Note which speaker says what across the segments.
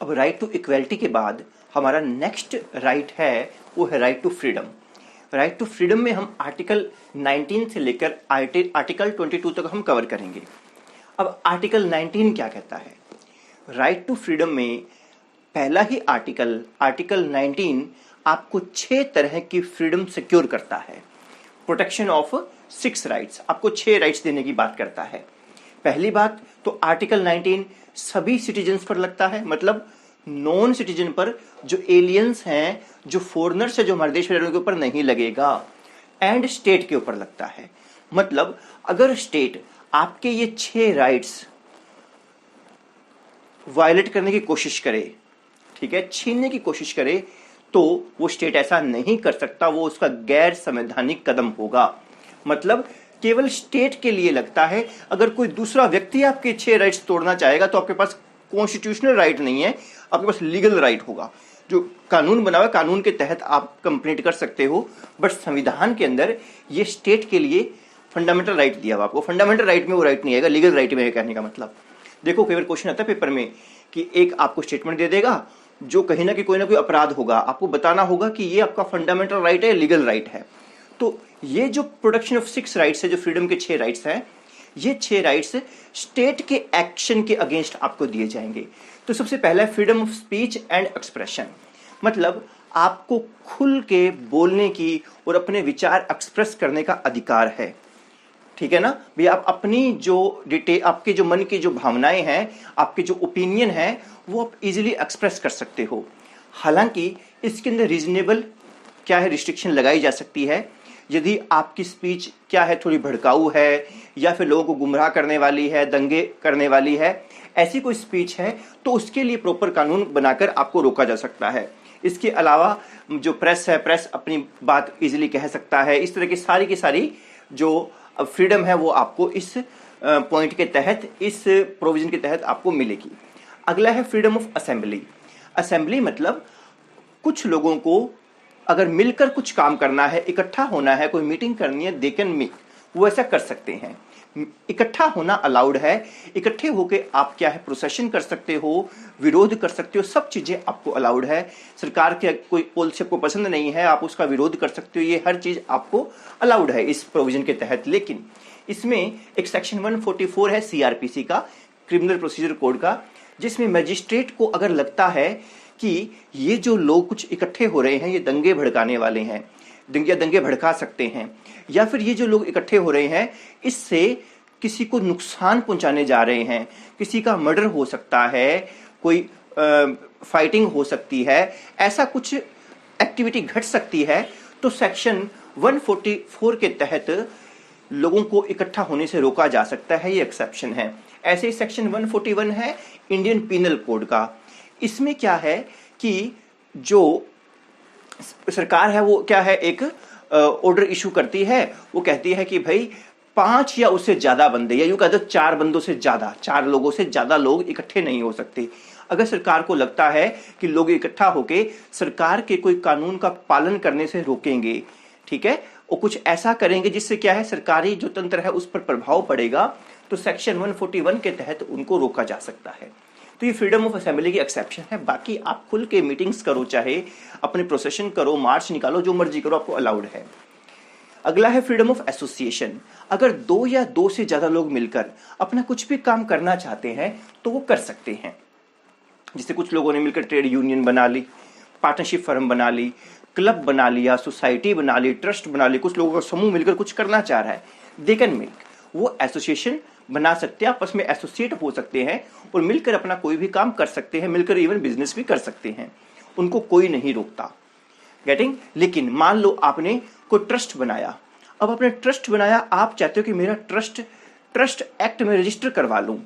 Speaker 1: अब right to equality के बाद हमारा नेक्स्ट राइट है वो है right to freedom. Right to freedom में हम आर्टिकल 19 से लेकर आर्टिकल 22 तक हम कवर करेंगे। अब आर्टिकल 19 क्या कहता है? राइट टू फ्रीडम में पहला ही आर्टिकल 19 आपको 6 तरह की फ्रीडम सिक्योर करता है। प्रोटेक्शन ऑफ 6 राइट्स, आपको 6 राइट्स देने की बात करता है। पहली बात तो आर्टिकल 19 सभी सिटीजन्स पर लगता है, मतलब नॉन सिटीजन पर, जो एलियंस हैं, जो फॉरेनर्स है, जो हमारे देश में रहने के ऊपर नहीं लगेगा। एंड स्टेट के ऊपर लगता है, मतलब अगर स्टेट आपके ये 6 राइट्स वायलेट करने की कोशिश करे, ठीक है, छीनने की कोशिश करे, तो वो स्टेट ऐसा नहीं कर सकता, वो उसका गैर संवैधानिक कदम होगा। मतलब केवल स्टेट के लिए लगता है। अगर कोई दूसरा व्यक्ति आपके 6 राइट्स तोड़ना चाहेगा तो आपके पास कॉन्स्टिट्यूशनल राइट नहीं है, आपके पास लीगल राइट होगा। जो कानून बना हुआ है, कानून के तहत आप कंप्लेंट कर सकते हो, बट संविधान के अंदर ये स्टेट के लिए फंडामेंटल राइट दिया हुआ। आपको फंडामेंटल राइट में वो राइट नहीं आएगा, लीगल राइट में है। कहने का मतलब देखो, कई बार क्वेश्चन आता है पेपर में कि एक आपको स्टेटमेंट दे देगा जो कहीं ना कोई अपराध होगा, आपको बताना होगा कि ये आपका फंडामेंटल राइट है, लीगल राइट है। तो ये जो प्रोटेक्शन ऑफ 6 राइट्स है, जो फ्रीडम के 6 राइट्स हैं, ये 6 राइट्स स्टेट के एक्शन के अगेंस्ट आपको दिए जाएंगे। तो सबसे पहला है freedom of speech and expression, मतलब आपको खुल के बोलने की और अपने विचार एक्सप्रेस करने का अधिकार है। ठीक है ना भैया, आप अपनी जो आपके जो मन की जो भावनाएं हैं, आपके जो ओपिनियन है, वो आप इजीली एक्सप्रेस कर सकते हो। हालांकि इसके अंदर रीजनेबल क्या है, रिस्ट्रिक्शन लगाई जा सकती है। यदि आपकी स्पीच क्या है, थोड़ी भड़काऊ है, या फिर लोगों को गुमराह करने वाली है, दंगे करने वाली है, ऐसी कोई स्पीच है, तो उसके लिए प्रॉपर कानून बनाकर आपको रोका जा सकता है। इसके अलावा जो प्रेस है, प्रेस अपनी बात इजीली कह सकता है। इस तरह की सारी जो फ्रीडम है वो आपको इस पॉइंट के तहत, इस प्रोविजन के तहत आपको मिलेगी। अगला है फ्रीडम ऑफ असेंबली। असेंबली मतलब कुछ लोगों को अगर मिलकर कुछ काम करना है, इकट्ठा होना है, कोई मीटिंग करनी है, दे कैन मीट, वो ऐसा कर सकते हैं। इकट्ठा होना अलाउड है। इकट्ठे होके आप क्या है, प्रोसेशन कर सकते हो, विरोध कर सकते हो, सब चीजें आपको अलाउड है। सरकार के कोई पॉलिसी आपको पसंद नहीं है, आप उसका विरोध कर सकते हो, ये हर चीज आपको अलाउड है इस प्रोविजन के तहत। लेकिन इसमें एक सेक्शन 144 है सीआरपीसी का, क्रिमिनल प्रोसीजर कोड का, जिसमें मजिस्ट्रेट को अगर लगता है कि ये जो लोग कुछ इकट्ठे हो रहे हैं, ये दंगे भड़काने वाले हैं, दंगे भड़का सकते हैं, या फिर ये जो लोग इकट्ठे हो रहे हैं इससे किसी को नुकसान पहुंचाने जा रहे हैं, किसी का मर्डर हो सकता है, कोई फाइटिंग हो सकती है, ऐसा कुछ एक्टिविटी घट सकती है, तो सेक्शन 144 के तहत लोगों को इकट्ठा होने से रोका जा सकता है। ये एक्सेप्शन है। ऐसे ही सेक्शन 141 है इंडियन पीनल कोड का। इसमें क्या है कि जो सरकार है वो क्या है, एक ऑर्डर इशू करती है। वो कहती है कि भाई 5 या उससे ज्यादा बंदे, या यूं कह दो 4 बंदों से ज्यादा, 4 लोगों से ज्यादा लोग इकट्ठे नहीं हो सकते। अगर सरकार को लगता है कि लोग इकट्ठा होके सरकार के कोई कानून का पालन करने से रोकेंगे, ठीक है, और कुछ ऐसा करेंगे जिससे क्या है, सरकारी जो तंत्र है उस पर प्रभाव पड़ेगा, तो सेक्शन 141 के तहत उनको रोका जा सकता है। तो ये फ्रीडम ऑफ असेंबली की एक्सेप्शन है। बाकी आप खुल के मीटिंग्स करो, चाहे अपने प्रोसेशन करो, मार्च निकालो, जो मर्जी करो, आपको अलाउड है। अगला है फ्रीडम ऑफ एसोसिएशन। अगर 2 या 2 से ज्यादा लोग मिलकर अपना कुछ भी काम करना चाहते हैं तो वो कर सकते हैं। जिससे कुछ लोगों ने मिलकर ट्रेड यूनियन बना ली, पार्टनरशिप फर्म बना ली, क्लब बना लिया, सोसाइटी बना ली, ट्रस्ट बना ली, कुछ लोगों का समूह मिलकर कुछ करना चाह रहा है, दे कैन मेक, वो एसोसिएशन बना सकते हैं, आपस में एसोसिएट हो सकते हैं और मिलकर अपना कोई भी काम कर सकते हैं, मिलकर इवन बिजनेस भी कर सकते हैं, उनको कोई नहीं रोकता। गेटिंग। लेकिन मान लो आपने कोई ट्रस्ट बनाया, अब आपने ट्रस्ट बनाया, आप चाहते हो कि मेरा ट्रस्ट एक्ट में रजिस्टर करवा लूं।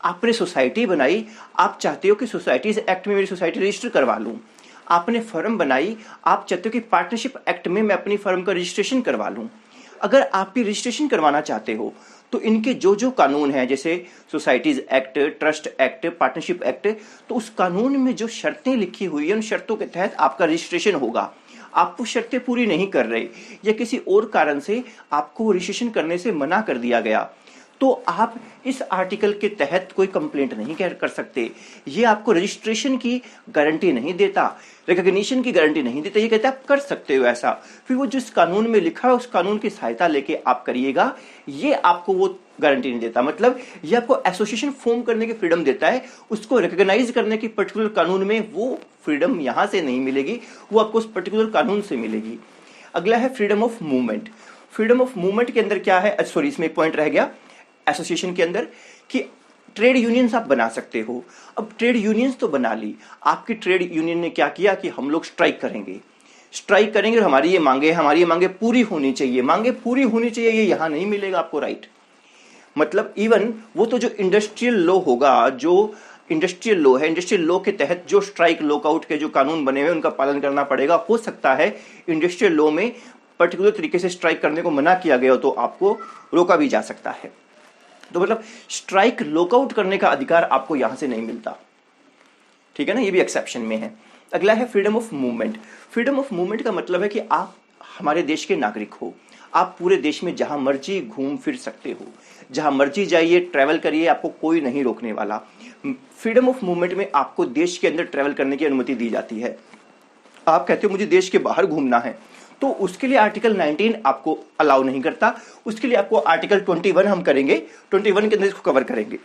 Speaker 1: आपने सोसाइटी बनाई, आप चाहते हो कि सोसाइटीज एक्ट में मेरी सोसाइटी रजिस्टर करवा लूं। आपने फर्म बनाई, आप चाहते हो कि पार्टनरशिप एक्ट में मैं अपनी फर्म का रजिस्ट्रेशन करवा लूं। अगर आप भी रजिस्ट्रेशन करवाना चाहते हो तो इनके जो जो कानून हैं, जैसे societies act, trust act, partnership act, तो उस कानून में जो शर्तें लिखी हुई है उन शर्तों के तहत आपका रजिस्ट्रेशन होगा। आप वो शर्तें पूरी नहीं कर रहे या किसी और कारण से आपको रजिस्ट्रेशन करने से मना कर दिया गया, तो आप इस आर्टिकल के तहत कोई कंप्लेंट नहीं कर सकते। ये आपको रजिस्ट्रेशन की गारंटी नहीं देता, रिकॉग्निशन की गारंटी नहीं देता, ये कहता है आप कर सकते हो ऐसा। फिर वो जिस कानून में लिखा है उस कानून की सहायता लेके आप करिएगा, ये आपको वो गारंटी नहीं देता। मतलब ये आपको एसोसिएशन फॉर्म करने की फ्रीडम देता है, उसको रिकॉग्नाइज करने की पर्टिकुलर कानून में वो फ्रीडम यहां से नहीं मिलेगी, वो आपको उस पर्टिकुलर कानून से मिलेगी। अगला है freedom of movement. Freedom of movement के अंदर क्या है, सॉरी इसमें एक पॉइंट रह गया एसोसिएशन के अंदर कि ट्रेड यूनियंस आप बना सकते हो। अब ट्रेड यूनियंस तो बना ली, आपकी ट्रेड यूनियन ने क्या किया कि हम लोग स्ट्राइक करेंगे और हमारी ये मांगे पूरी होनी चाहिए, मांगे पूरी होनी चाहिए, ये यहां नहीं मिलेगा आपको राइट। मतलब इवन वो तो जो इंडस्ट्रियल लॉ होगा, जो इंडस्ट्रियल लॉ है, इंडस्ट्रियल लॉ के तहत जो स्ट्राइक लॉकआउट के जो कानून बने हुए उनका पालन करना पड़ेगा। हो सकता है इंडस्ट्रियल लॉ में पर्टिकुलर तरीके से स्ट्राइक करने को मना किया गया हो तो आपको रोका भी जा सकता है। तो मतलब स्ट्राइक लॉकआउट करने का अधिकार आपको यहां से नहीं मिलता, ठीक है ना, ये भी एक्सेप्शन में है। अगला है freedom of movement. Freedom of movement का मतलब है कि आप हमारे देश के नागरिक हो, आप पूरे देश में जहां मर्जी घूम फिर सकते हो, जहां मर्जी जाइए, ट्रैवल करिए, आपको कोई नहीं रोकने वाला। फ्रीडम ऑफ मूवमेंट में आपको देश के अंदर ट्रैवल करने की अनुमति दी जाती है। आप कहते हो मुझे देश के बाहर घूमना है, तो उसके लिए आर्टिकल 19 आपको अलाउ नहीं करता, उसके लिए आपको आर्टिकल 21 हम करेंगे, 21 के अंदर इसको कवर करेंगे।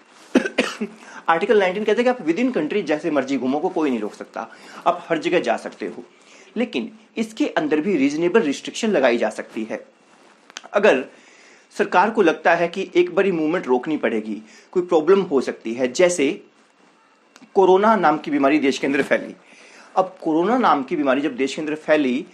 Speaker 1: आर्टिकल 19 कहते हैं कि आप विद इन कंट्री जैसे मर्जी घूमो, को कोई नहीं रोक सकता, आप हर जगह जा सकते हो। लेकिन इसके अंदर भी रीजनेबल रिस्ट्रिक्शन लगाई जा सकती है। अगर सरकार को लगता है कि एक बारी मूवमेंट रोकनी पड़ेगी, कोई प्रॉब्लम हो सकती है, जैसे कोरोना नाम की बीमारी देश के अंदर फैली। अब कोरोना नाम की बीमारी जब देश के अंदर फैली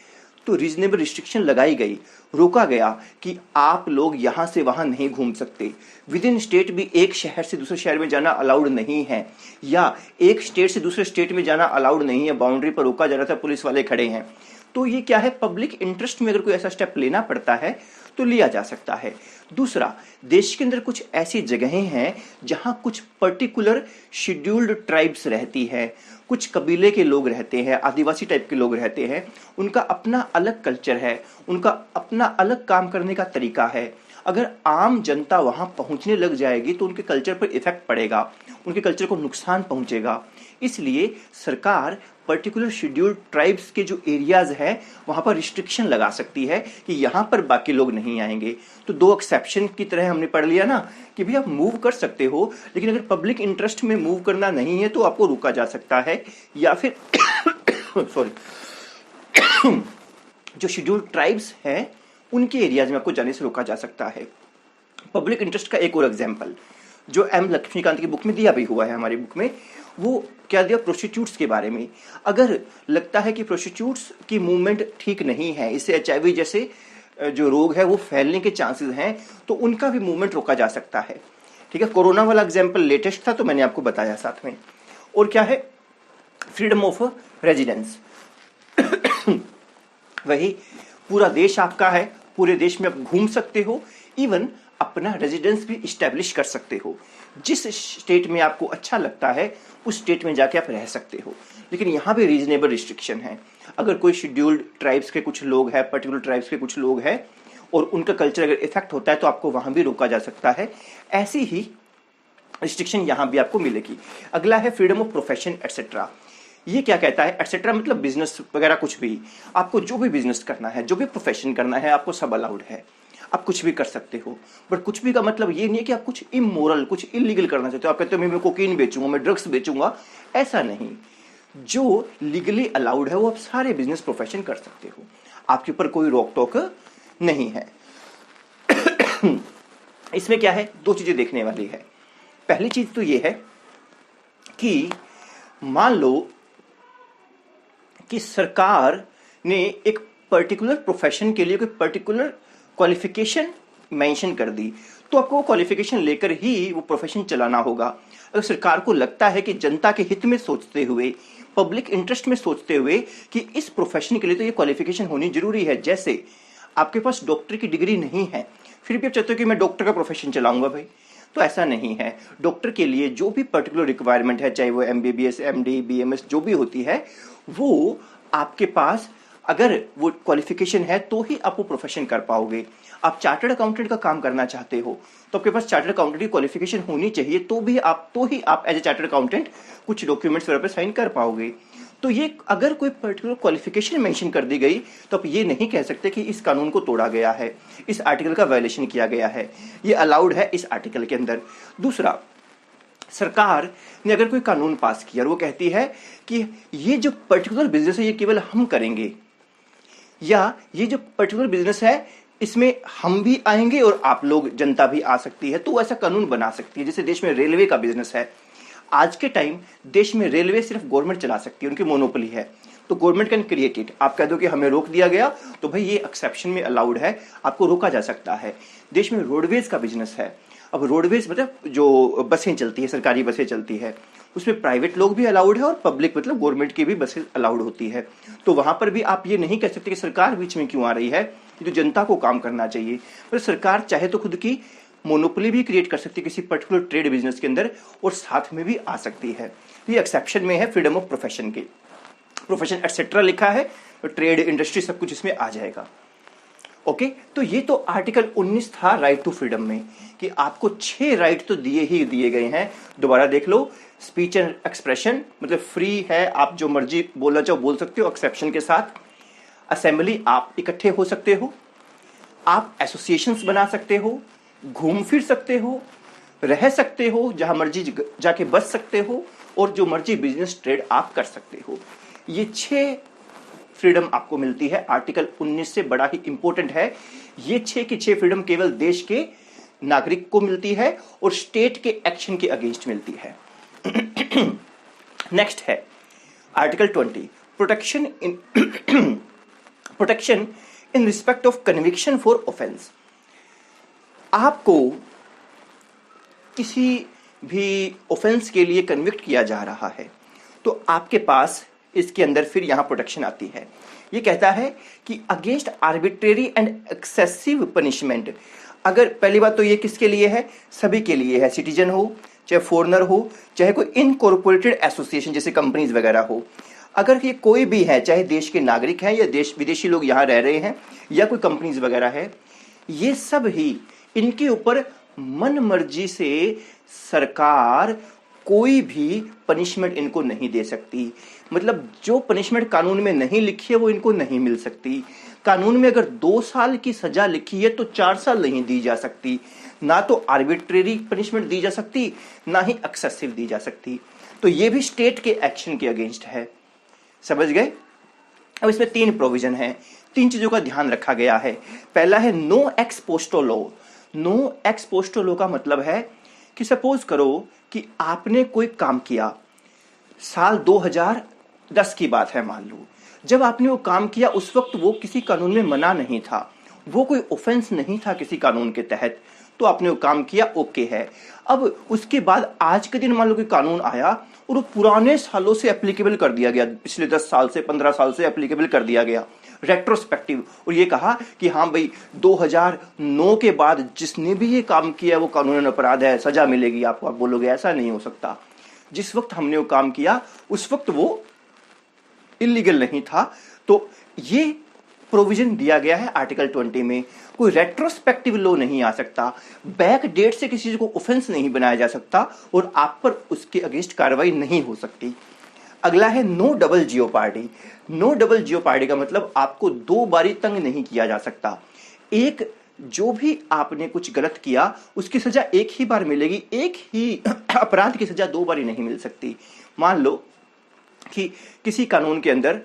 Speaker 1: तो रीजनेबल रिस्ट्रिक्शन लगाई गई, रोका गया कि आप लोग यहां से वहां नहीं घूम सकते, विद इन स्टेट भी एक शहर से दूसरे शहर में जाना अलाउड नहीं है, या एक स्टेट से दूसरे स्टेट में जाना अलाउड नहीं है, बाउंड्री पर रोका जा रहा था, पुलिस वाले खड़े हैं। तो ये क्या है, पब्लिक इंटरेस्ट में अगर कोई ऐसा स्टेप लेना पड़ता है तो लिया जा सकता है। दूसरा, देश के अंदर कुछ ऐसी जगहें हैं जहां कुछ पर्टिकुलर शेड्यूल्ड ट्राइब्स रहती है, कुछ कबीले के लोग रहते हैं, आदिवासी टाइप के लोग रहते हैं, उनका अपना अलग कल्चर है, उनका अपना अलग काम करने का तरीका है। अगर आम जनता वहां पहुंचने लग जाएगी तो उनके कल्चर पर इफेक्ट पड़ेगा, उनके कल्चर को नुकसान पहुंचेगा। इसलिए सरकार पर्टिकुलर शेड्यूल्ड ट्राइब्स के जो एरियाज हैं वहां पर रिस्ट्रिक्शन लगा सकती है कि यहां पर बाकी लोग नहीं आएंगे। तो दो एक्सेप्शन की तरह हमने पढ़ लिया ना कि भी आप मूव कर सकते हो, लेकिन अगर पब्लिक इंटरेस्ट में मूव करना नहीं है तो आपको रोका जा सकता है, या फिर सॉरी जो शेड्यूल्ड ट्राइब्स हैं उनके एरियाज में आपको जाने से रोका जा सकता है। पब्लिक इंटरेस्ट का एक और एग्जाम्पल जो एम लक्ष्मीकांत की बुक में दिया भी हुआ है, हमारी बुक में, वो क्या दिया, प्रोस्टिट्यूट्स के बारे में। अगर लगता है कि प्रोस्टिट्यूट्स की मूवमेंट ठीक नहीं है, इससे HIV जैसे जो रोग है वो फैलने के चांसेस हैं, तो उनका भी मूवमेंट रोका जा सकता है। ठीक है, कोरोना वाला एग्जाम्पल लेटेस्ट था तो मैंने आपको बताया साथ में। और क्या है, फ्रीडम ऑफ रेजिडेंस। वही पूरा देश आपका है, पूरे देश में आप घूम सकते हो, इवन अपना रेजिडेंस भी इस्टेब्लिश कर सकते हो। जिस स्टेट में आपको अच्छा लगता है उस स्टेट में जाके आप रह सकते हो। लेकिन यहाँ भी रीजनेबल रिस्ट्रिक्शन है। अगर कोई शेड्यूल्ड ट्राइब्स के कुछ लोग हैं, पर्टिकुलर ट्राइब्स के कुछ लोग हैं और उनका कल्चर अगर इफेक्ट होता है तो आपको वहां भी रोका जा सकता है। ऐसी ही रिस्ट्रिक्शन यहाँ भी आपको मिलेगी। अगला है फ्रीडम ऑफ प्रोफेशन एटसेट्रा। ये क्या कहता है, एटसेट्रा मतलब बिजनेस वगैरह कुछ भी, आपको जो भी बिजनेस करना है, जो भी प्रोफेशन करना है, आपको सब अलाउड है, आप कुछ भी कर सकते हो। बट कुछ भी का मतलब ये नहीं है कि आप कुछ इमोरल, कुछ इलीगल करना चाहते हो। आप कहते हो मैं कोकीन बेचूंगा, मैं ड्रग्स बेचूंगा, ऐसा नहीं। जो लीगली अलाउड है वो आप सारे बिजनेस प्रोफेशन कर सकते हो, आपके ऊपर कोई रोक टोक नहीं है। इसमें क्या है, दो चीजें देखने वाली है। पहली चीज तो ये है कि मान लो कि सरकार ने एक पर्टिकुलर प्रोफेशन के लिए कोई पर्टिकुलर क्वालिफिकेशन मेंशन कर दी, तो आपको वो क्वालिफिकेशन लेकर ही वो प्रोफेशन चलाना होगा। अगर सरकार को लगता है कि जनता के हित में सोचते हुए, पब्लिक इंटरेस्ट में सोचते हुए कि इस प्रोफेशन के लिए तो ये क्वालिफिकेशन होनी जरूरी है, जैसे आपके पास डॉक्टर की डिग्री नहीं है फिर भी आप चाहते हो कि मैं डॉक्टर का प्रोफेशन चलाऊंगा भाई, तो ऐसा नहीं है। डॉक्टर के लिए जो भी पर्टिकुलर रिक्वायरमेंट है, चाहे वो MBBS, MD, BMS जो भी होती है, वो आपके पास अगर वो क्वालिफिकेशन है तो ही आप वो प्रोफेशन कर पाओगे। आप चार्टर्ड अकाउंटेंट का काम करना चाहते हो तो आपके पास चार्टर्ड अकाउंटेंट की क्वालिफिकेशन होनी चाहिए, तो ही आप एज ए चार्टर्ड अकाउंटेंट कुछ डॉक्यूमेंट्स वगैरह पे साइन कर पाओगे। तो ये अगर कोई पर्टिकुलर क्वालिफिकेशन मेंशन कर दी गई तो आप ये नहीं कह सकते कि इस कानून को तोड़ा गया है, इस आर्टिकल का वायलेशन किया गया है। ये अलाउड है इस आर्टिकल के अंदर। दूसरा, सरकार ने अगर कोई कानून पास किया और वो कहती है कि ये जो पर्टिकुलर बिजनेस है ये केवल हम करेंगे, या ये जो पर्टिकुलर बिजनेस है इसमें हम भी आएंगे और आप लोग जनता भी आ सकती है, तो ऐसा कानून बना सकती है। जैसे देश में रेलवे का बिजनेस है, आज के टाइम देश में रेलवे सिर्फ गवर्नमेंट चला सकती है, उनकी मोनोपोली है, तो गवर्नमेंट कैन क्रिएट इट। आप कह दो कि हमें रोक दिया गया तो भाई ये एक्सेप्शन में अलाउड है, आपको रोका जा सकता है। देश में रोडवेज का बिजनेस है, अब रोडवेज मतलब जो बसें चलती है, सरकारी बसें चलती है, उसमें प्राइवेट लोग भी अलाउड है और पब्लिक मतलब गवर्नमेंट की भी बसें अलाउड होती है। तो वहां पर भी आप ये नहीं कह सकते कि सरकार बीच में क्यों आ रही है, जो जनता को काम करना चाहिए। पर सरकार चाहे तो खुद की मोनोपोली भी क्रिएट कर सकती है किसी पर्टिकुलर ट्रेड बिजनेस के अंदर और साथ में भी आ सकती है। तो ये एक्सेप्शन में है फ्रीडम ऑफ प्रोफेशन के, प्रोफेशन एटसेट्रा लिखा है तो ट्रेड इंडस्ट्री सब कुछ इसमें आ जाएगा। ओके, तो ये तो आर्टिकल 19 था राइट टू फ्रीडम में, कि आपको 6 राइट तो दिए गए हैं। दोबारा देख लो, स्पीच एंड एक्सप्रेशन मतलब फ्री है, आप जो मर्जी बोलना चाहो बोल सकते हो एक्सेप्शन के साथ। असेंबली आप इकट्ठे हो सकते हो, आप एसोसिएशंस बना सकते हो, घूम फिर सकते हो, रह सकते हो, जहां मर्जी जाके बस सकते हो, और जो मर्जी बिजनेस ट्रेड आप कर सकते हो। ये 6 फ्रीडम आपको मिलती है। आर्टिकल 19 से बड़ा ही इंपॉर्टेंट है। ये 6 की 6 फ्रीडम केवल देश के नागरिक को मिलती है और स्टेट के एक्शन के अगेंस्ट मिलती है। नेक्स्ट है article 20, protection in respect of conviction for offence. आपको किसी भी ऑफेंस के लिए कन्विक्ट किया जा रहा है तो आपके पास इसके अंदर फिर यहां प्रोटेक्शन आती है। ये कहता है कि against arbitrary and excessive punishment. अगर पहली बात तो ये किसके लिए है, सभी के लिए है, सिटीजन हो चाहे फॉरेनर हो चाहे कोई इनकॉर्पोरेटेड एसोसिएशन जैसे कंपनीज वगैरह हो। अगर ये कोई भी है, चाहे देश के नागरिक हैं या देश विदेशी लोग यहां रह रहे हैं या कोई कंपनीज वगैरह है, ये सब ही इनके ऊपर मन मर्जी से सरकार कोई भी पनिशमेंट इनको नहीं दे सकती। मतलब जो पनिशमेंट कानून में नहीं लिखी है वो इनको नहीं मिल सकती। कानून में अगर 2 साल की सजा लिखी है तो 4 साल नहीं दी जा सकती। ना तो आर्बिट्रेरी पनिशमेंट दी जा सकती, ना ही एक्सेसिव दी जा सकती। तो ये भी स्टेट के एक्शन के अगेंस्ट है। समझ गए? अब इसमें 3 प्रोविजन है, 3 चीजों का ध्यान रखा गया है। पहला है no ex post law. No ex post law का मतलब है कि सपोज करो कि आपने कोई काम किया, साल 2010 की बात है मान लो, जब आपने वो काम किया उस वक्त वो किसी कानून में मना नहीं था, वो कोई ऑफेंस नहीं था किसी कानून के तहत, तो आपने वो काम किया, ओके है। अब उसके बाद आज के दिन मान लो कि कानून आया और वो पुराने सालों से एप्लीकेबल कर दिया गया, पिछले 10 साल से 15 साल से एप्लीकेबल कर दिया गया रेट्रोस्पेक्टिव, और ये कहा कि हाँ भाई 2009 के बाद जिसने भी ये काम किया वो कानूनन अपराध है, सजा मिलेगी आपको। आप बोलोगे ऐसा नहीं हो सकता, जिस वक्त हमने वो काम किया उस वक्त वो इलीगल नहीं था। तो ये प्रोविजन दिया गया है आर्टिकल 20 में। कोई रेट्रोस्पेक्टिव लॉ नहीं आ सकता, बैक डेट से किसी को ऑफेंस नहीं बनाया जा सकता और आप पर उसके अगेंस्ट कार्रवाई नहीं हो सकती। अगला है no double jeopardy. No double jeopardy का मतलब आपको 2 बारी तंग नहीं किया जा सकता। एक, जो भी आपने कुछ गलत किया उसकी सजा एक ही बार मिलेगी, एक ही अपराध की सजा 2 बारी नहीं मिल सकती। मान लो कि किसी कानून के अंदर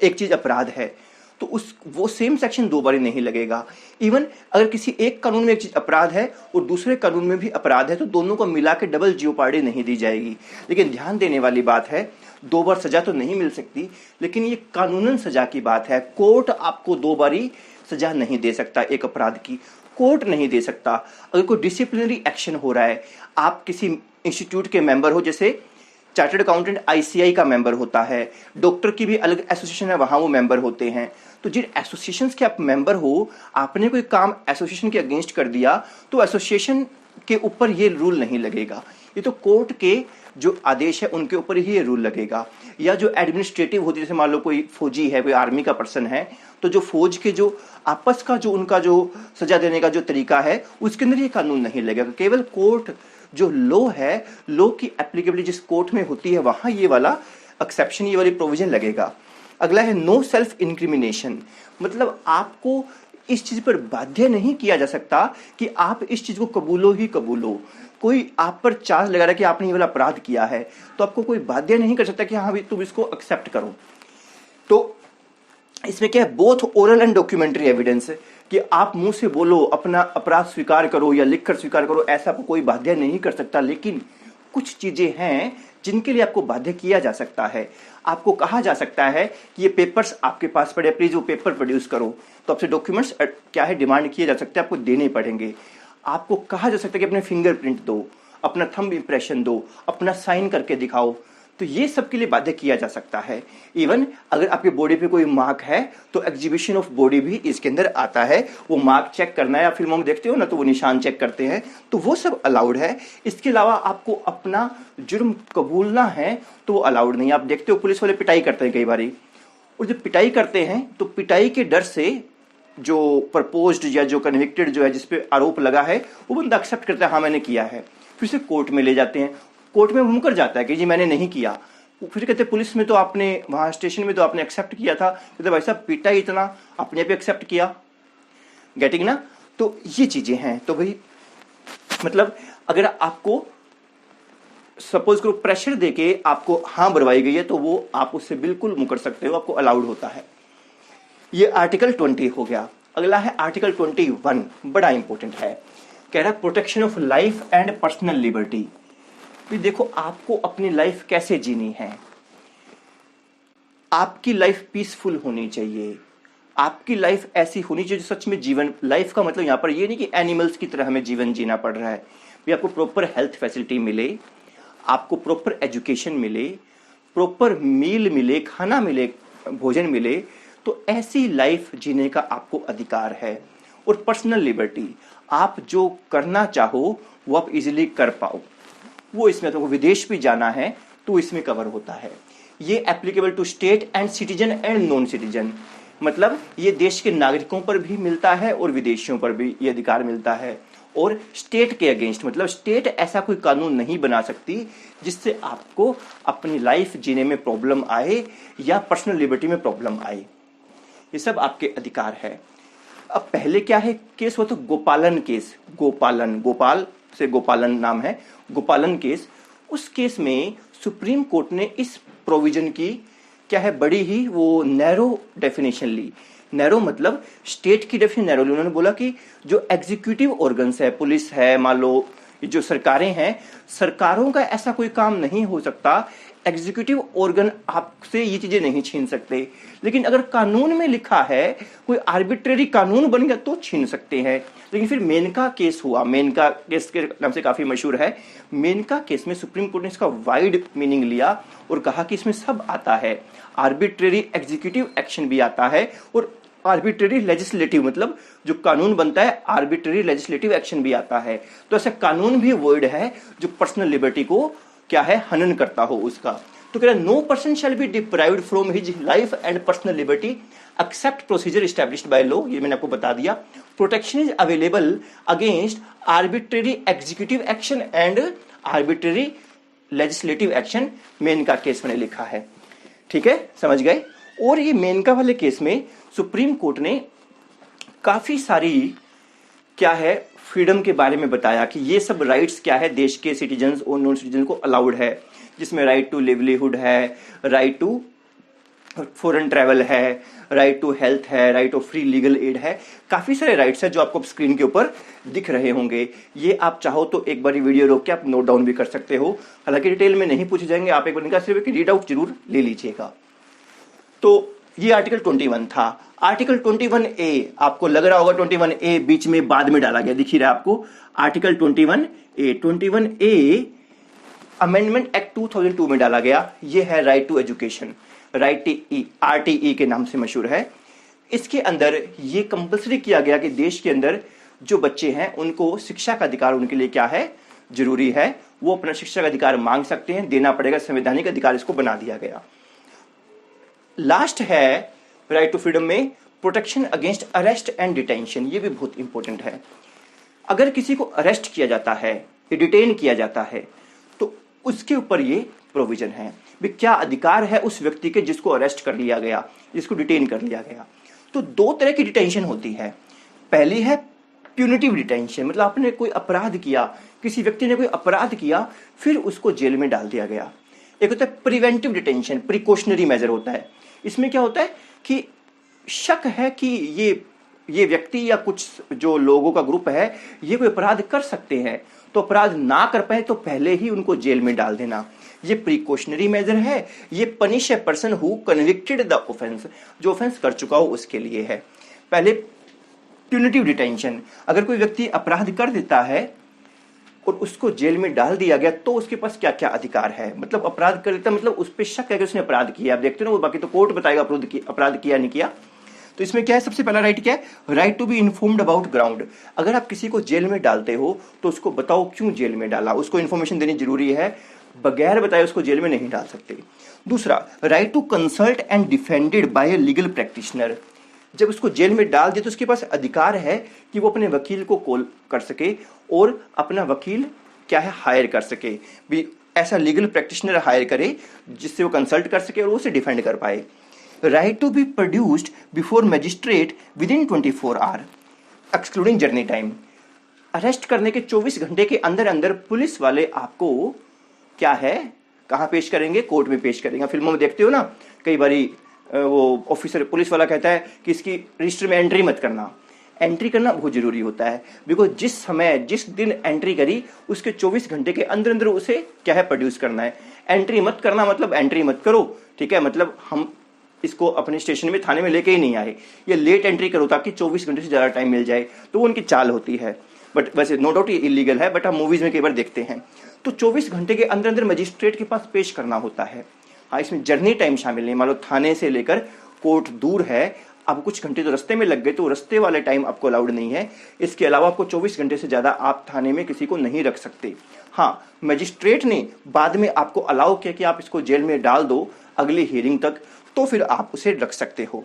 Speaker 1: एक चीज अपराध है तो वो सेम सेक्शन 2 बारी नहीं लगेगा। इवन अगर किसी एक कानून में एक चीज अपराध है और दूसरे कानून में भी अपराध है तो दोनों को मिला के डबल जियोपार्डी नहीं दी जाएगी। लेकिन ध्यान देने वाली बात है, 2 बार सजा तो नहीं मिल सकती, लेकिन ये कानूनन सजा की बात है। कोर्ट आपको 2 बारी सजा नहीं दे सकता एक अपराध की, कोर्ट नहीं दे सकता। अगर कोई डिसिप्लिनरी एक्शन हो रहा है, आप किसी इंस्टीट्यूट के मेंबर हो, जैसे चार्टर्ड अकाउंटेंट आईसीआई का मेंबर होता है, डॉक्टर की भी अलग एसोसिएशन है वहां वो मेंबर होते हैं, तो जिन एसोसिएशंस के आप मेंबर हो, आपने कोई काम एसोसिएशन के अगेंस्ट कर दिया तो एसोसिएशन के ऊपर ये रूल नहीं लगेगा ये तो कोर्ट के जो आदेश है उनके ऊपर ही ये रूल लगेगा। या जो एडमिनिस्ट्रेटिव होती है, जैसे मान लो कोई फौजी है, कोई आर्मी का पर्सन है, तो जो फौज के जो आपस का जो उनका जो सजा देने का जो तरीका है उसके अंदर ये कानून नहीं लगेगा। केवल कोर्ट जो लॉ है, लॉ की एप्लीकेबिलिटी जिस कोर्ट में होती है वहां ये वाला एक्सेप्शन, ये वाली प्रोविजन लगेगा। अगला है नो सेल्फ इंक्रिमिनेशन, मतलब आपको इस चीज पर बाध्य नहीं किया जा सकता कि आप इस चीज को कबूलो ही कबूलो। कोई आप पर चार्ज लगा रहा है कि आपने ये वाला अपराध किया है, तो आपको कोई बाध्य नहीं कर सकता कि हाँ भाई तुम इसको एक्सेप्ट करो। तो इसमें क्या है, both oral and documentary evidence, कि आप मुंह से बोलो, अपना अपराध स्वीकार करो या लिखकर स्वीकार करो, ऐसा आपको कोई बाध्य नहीं कर सकता। लेकिन कुछ चीजें हैं जिनके लिए आपको बाध्य किया जा सकता है। आपको कहा जा सकता है कि ये पेपर्स आपके पास पड़े, प्लीज वो पेपर प्रोड्यूस करो, तो आपसे डॉक्यूमेंट्स क्या है डिमांड किए जा सकते हैं, आपको देने पड़ेंगे। आपको कहा जा सकता है कि अपने फिंगरप्रिंट दो, अपना थंब इंप्रेशन दो, अपना साइन करके दिखाओ, तो ये सब के लिए बाध्य किया जा सकता है। इवन अगर आपके बॉडी पे कोई मार्क है तो एग्जीबिशन ऑफ बॉडी भी इसके अंदर आता है। वो मार्क चेक करना है, या फिल्मों में देखते हो ना तो वो निशान चेक करते हैं, तो वो सब अलाउड है। इसके अलावा आपको अपना जुर्म कबूलना है तो वो अलाउड नहीं। आप देखते हो पुलिस वाले पिटाई करते हैं कई बारी, और जब पिटाई करते हैं तो पिटाई के डर से जो प्रपोज्ड या जो कन्विक्टेड जो है, जिसपे आरोप लगा है, वो बंदा एक्सेप्ट करता है हाँ मैंने किया है, फिर से कोर्ट में ले जाते हैं। कोर्ट में मुकर जाता है कि जी मैंने नहीं किया, फिर कहते पुलिस में तो आपने, वहां स्टेशन में तो आपने एक्सेप्ट किया था, कहते भाई साहब पिटा ही इतना, अपने पे एक्सेप्ट किया। गेटिंग ना? तो ये चीजें हैं। तो भाई मतलब अगर आपको सपोज करो प्रेशर देके आपको हाँ भरवाई गई है तो वो आप उससे बिल्कुल मुकर सकते हो, आपको अलाउड होता है। ये आर्टिकल 20 हो गया। अगला है आर्टिकल 21, बड़ा इंपॉर्टेंट है। कह रहा है protection of life and personal liberty. भी देखो आपको अपनी लाइफ कैसे जीनी है। आपकी लाइफ पीसफुल होनी चाहिए, आपकी लाइफ ऐसी होनी चाहिए जो सच में जीवन, लाइफ का मतलब यहां पर ये नहीं कि एनिमल्स की तरह हमें जीवन जीना पड़ रहा है। भी आपको प्रॉपर हेल्थ फैसिलिटी मिले, आपको प्रॉपर एजुकेशन मिले, प्रॉपर मील मिले, खाना मिले, भोजन मिले, तो ऐसी लाइफ जीने का आपको अधिकार है। और पर्सनल लिबर्टी, आप जो करना चाहो वो आप इजीली कर पाओ, वो इसमें तो विदेश भी जाना है तो इसमें कवर होता है। ये applicable to state and citizen and non citizen, मतलब ये देश के नागरिकों पर भी मिलता है और विदेशियों पर भी ये अधिकार मिलता है। और स्टेट के अगेंस्ट, मतलब स्टेट ऐसा कोई कानून नहीं बना सकती जिससे आपको अपनी लाइफ जीने में प्रॉब्लम आए या पर्सनल लिबर्टी में प्रॉब्लम आए। ये सब आपके अधिकार है। अब पहले क्या है केस हुआ, तो गोपालन केस, गोपालन, गोपाल से गोपालन नाम है, गोपालन केस। उस केस में सुप्रीम कोर्ट ने इस प्रोविजन की क्या है बड़ी ही वो नैरो डेफिनेशन ली। नैरो मतलब स्टेट की डेफिनेशन नैरो ली। उन्होंने बोला कि जो एग्जीक्यूटिव ऑर्गन्स है, पुलिस है, मान लो जो सरकारें हैं, सरकारों का ऐसा कोई काम नहीं हो सकता, एग्जीक्यूटिव ऑर्गन आपसे ये चीजें नहीं छीन सकते। लेकिन अगर कानून में लिखा है, कोई आर्बिट्रेरी कानून बन गया तो छीन सकते हैं। लेकिन फिर मेनका केस हुआ, मेनका केस के नाम से काफी मशहूर है। मेनका केस में सुप्रीम कोर्ट ने इसका वाइड मीनिंग लिया और कहा कि इसमें सब आता है, आर्बिट्रेरी एग्जीक्यूटिव एक्शन भी आता है और आर्बिट्रेरी लेजिस्लेटिव, मतलब जो कानून बनता है आर्बिट्रेरी लेजिस्लेटिव एक्शन भी आता है। तो ऐसा कानून भी वर्ड है जो पर्सनल लिबर्टी को क्या है हनन करता हो उसका। तो कह रहा no person shall be deprived from his life and personal liberty except procedure established by law. ये मैंने आपको बता दिया। Protection is available against arbitrary executive action and arbitrary legislative action, Maneka case मैंने लिखा है। ठीक है, समझ गए। और ये मेनका वाले केस में सुप्रीम कोर्ट ने काफी सारी क्या है फ्रीडम के बारे में बताया कि ये सब राइट्स क्या है देश के सिटीजन्स और नॉन सिटीजन को अलाउड है, जिसमें राइट टू लिवलीहुड है, राइट टू फॉरेन ट्रैवल है, राइट टू हेल्थ है, right of free legal aid है। काफी सारे राइट्स है जो आपको स्क्रीन के ऊपर दिख रहे होंगे। ये आप चाहो तो एक बार वीडियो रोक के आप नोट डाउन भी कर सकते हो, हालांकि डिटेल में नहीं पूछे जाएंगे, आप एक बार इनका सिर्फ रीड आउट जरूर ले लीजिएगा। तो ये आर्टिकल 21 था। आर्टिकल 21A आपको लग रहा होगा 21A बीच में बाद में डाला गया, दिख ही रहा है आपको। आर्टिकल 21A अमेंडमेंट एक्ट 2002 में डाला गया। ये है राइट टू एजुकेशन, RTE के नाम से मशहूर है। इसके अंदर ये कंपल्सरी किया गया कि देश के अंदर जो बच्चे हैं उनको शिक्षा का अधिकार उनके लिए क्या है जरूरी है। वो अपना शिक्षा का अधिकार मांग सकते हैं, देना पड़ेगा, संवैधानिक अधिकार इसको बना दिया गया। लास्ट है राइट टू फ्रीडम में protection against arrest and detention. ये भी बहुत इंपॉर्टेंट है। अगर किसी को अरेस्ट किया जाता है या डिटेन किया जाता है तो उसके ऊपर ये प्रोविजन है भी क्या अधिकार है उस व्यक्ति के जिसको अरेस्ट कर लिया गया, जिसको डिटेन कर लिया गया। तो दो तरह की डिटेंशन होती है। पहली है प्यूनिटिव डिटेंशन, मतलब आपने कोई अपराध किया, किसी व्यक्ति ने कोई अपराध किया फिर उसको जेल में डाल दिया गया। एक होता है प्रिवेंटिव डिटेंशन, प्रिकॉशनरी मेजर होता है। इसमें क्या होता है कि शक है कि ये व्यक्ति या कुछ जो लोगों का ग्रुप है ये कोई अपराध कर सकते हैं, तो अपराध ना कर पाए तो पहले ही उनको जेल में डाल देना। ये प्रिकॉशनरी मेजर है। ये punish a person who convicted the offence, जो ऑफेंस कर चुका हो उसके लिए है। पहले प्यूनिटिव डिटेंशन, अगर कोई व्यक्ति अपराध कर देता है और उसको जेल में डाल दिया गया तो उसके पास क्या क्या अधिकार है। मतलब अपराध कर देता मतलब उस पर शक है कि उसने अपराध किया, आप देखते हो ना, वो बाकी तो कोर्ट बताएगा अपराध किया नहीं किया। तो इसमें क्या है, सबसे पहला राइट क्या है, right to be informed about ground. अगर आप किसी को जेल में डालते हो तो उसको बताओ क्यों जेल में डाला, उसको इन्फॉर्मेशन देनी जरूरी है, बगैर बताए उसको जेल में नहीं डाल सकते। दूसरा, right to consult and defended by a legal practitioner. जब उसको जेल में डाल दिया तो उसके पास अधिकार है कि वो अपने वकील को कॉल कर सके और अपना वकील क्या है हायर कर सके, भी ऐसा लीगल प्रैक्टिशनर हायर करे जिससे वो कंसल्ट कर सके और उसे डिफेंड कर पाए। Right to be produced before magistrate within 24 hour excluding journey time. Arrest करने के 24 घंटे के अंदर अंदर पुलिस वाले आपको क्या है कहाँ पेश करेंगे, कोर्ट में पेश करेंगे। फिल्मों में देखते हो ना, कई बारी वो ऑफिसर पुलिस वाला कहता है कि इसकी रजिस्टर में एंट्री मत करना। एंट्री करना बहुत जरूरी होता है, बिकॉज जिस समय जिस दिन एंट्री करी उसके 24 घंटे के अंदर अंदर उसे क्या है प्रोड्यूस करना है। एंट्री मत करना मतलब एंट्री मत करो, ठीक है, मतलब हम इसको अपने स्टेशन में थाने में लेके ही नहीं आए, ये लेट एंट्री करो ताकि 24 घंटे से ज्यादा टाइम मिल जाए। तो वो उनकी चाल होती है, बट वैसे नो डाउट ये इलीगल है, बट हम मूवीज में कई बार देखते हैं। तो 24 घंटे के अंदर अंदर मजिस्ट्रेट के पास पेश करना होता है। हाँ, इसमें जर्नी टाइम शामिल नहीं, मान लो थाने से लेकर कोर्ट दूर है, अब कुछ घंटे तो रास्ते में लग गए तो रास्ते वाले टाइम आपको अलाउड नहीं है। इसके अलावा आपको 24 घंटे से ज्यादा आप थाने में किसी को नहीं रख सकते। हाँ, मजिस्ट्रेट ने बाद में आपको अलाउ किया कि आप इसको जेल में डाल दो अगली हियरिंग तक, तो फिर आप उसे रख सकते हो,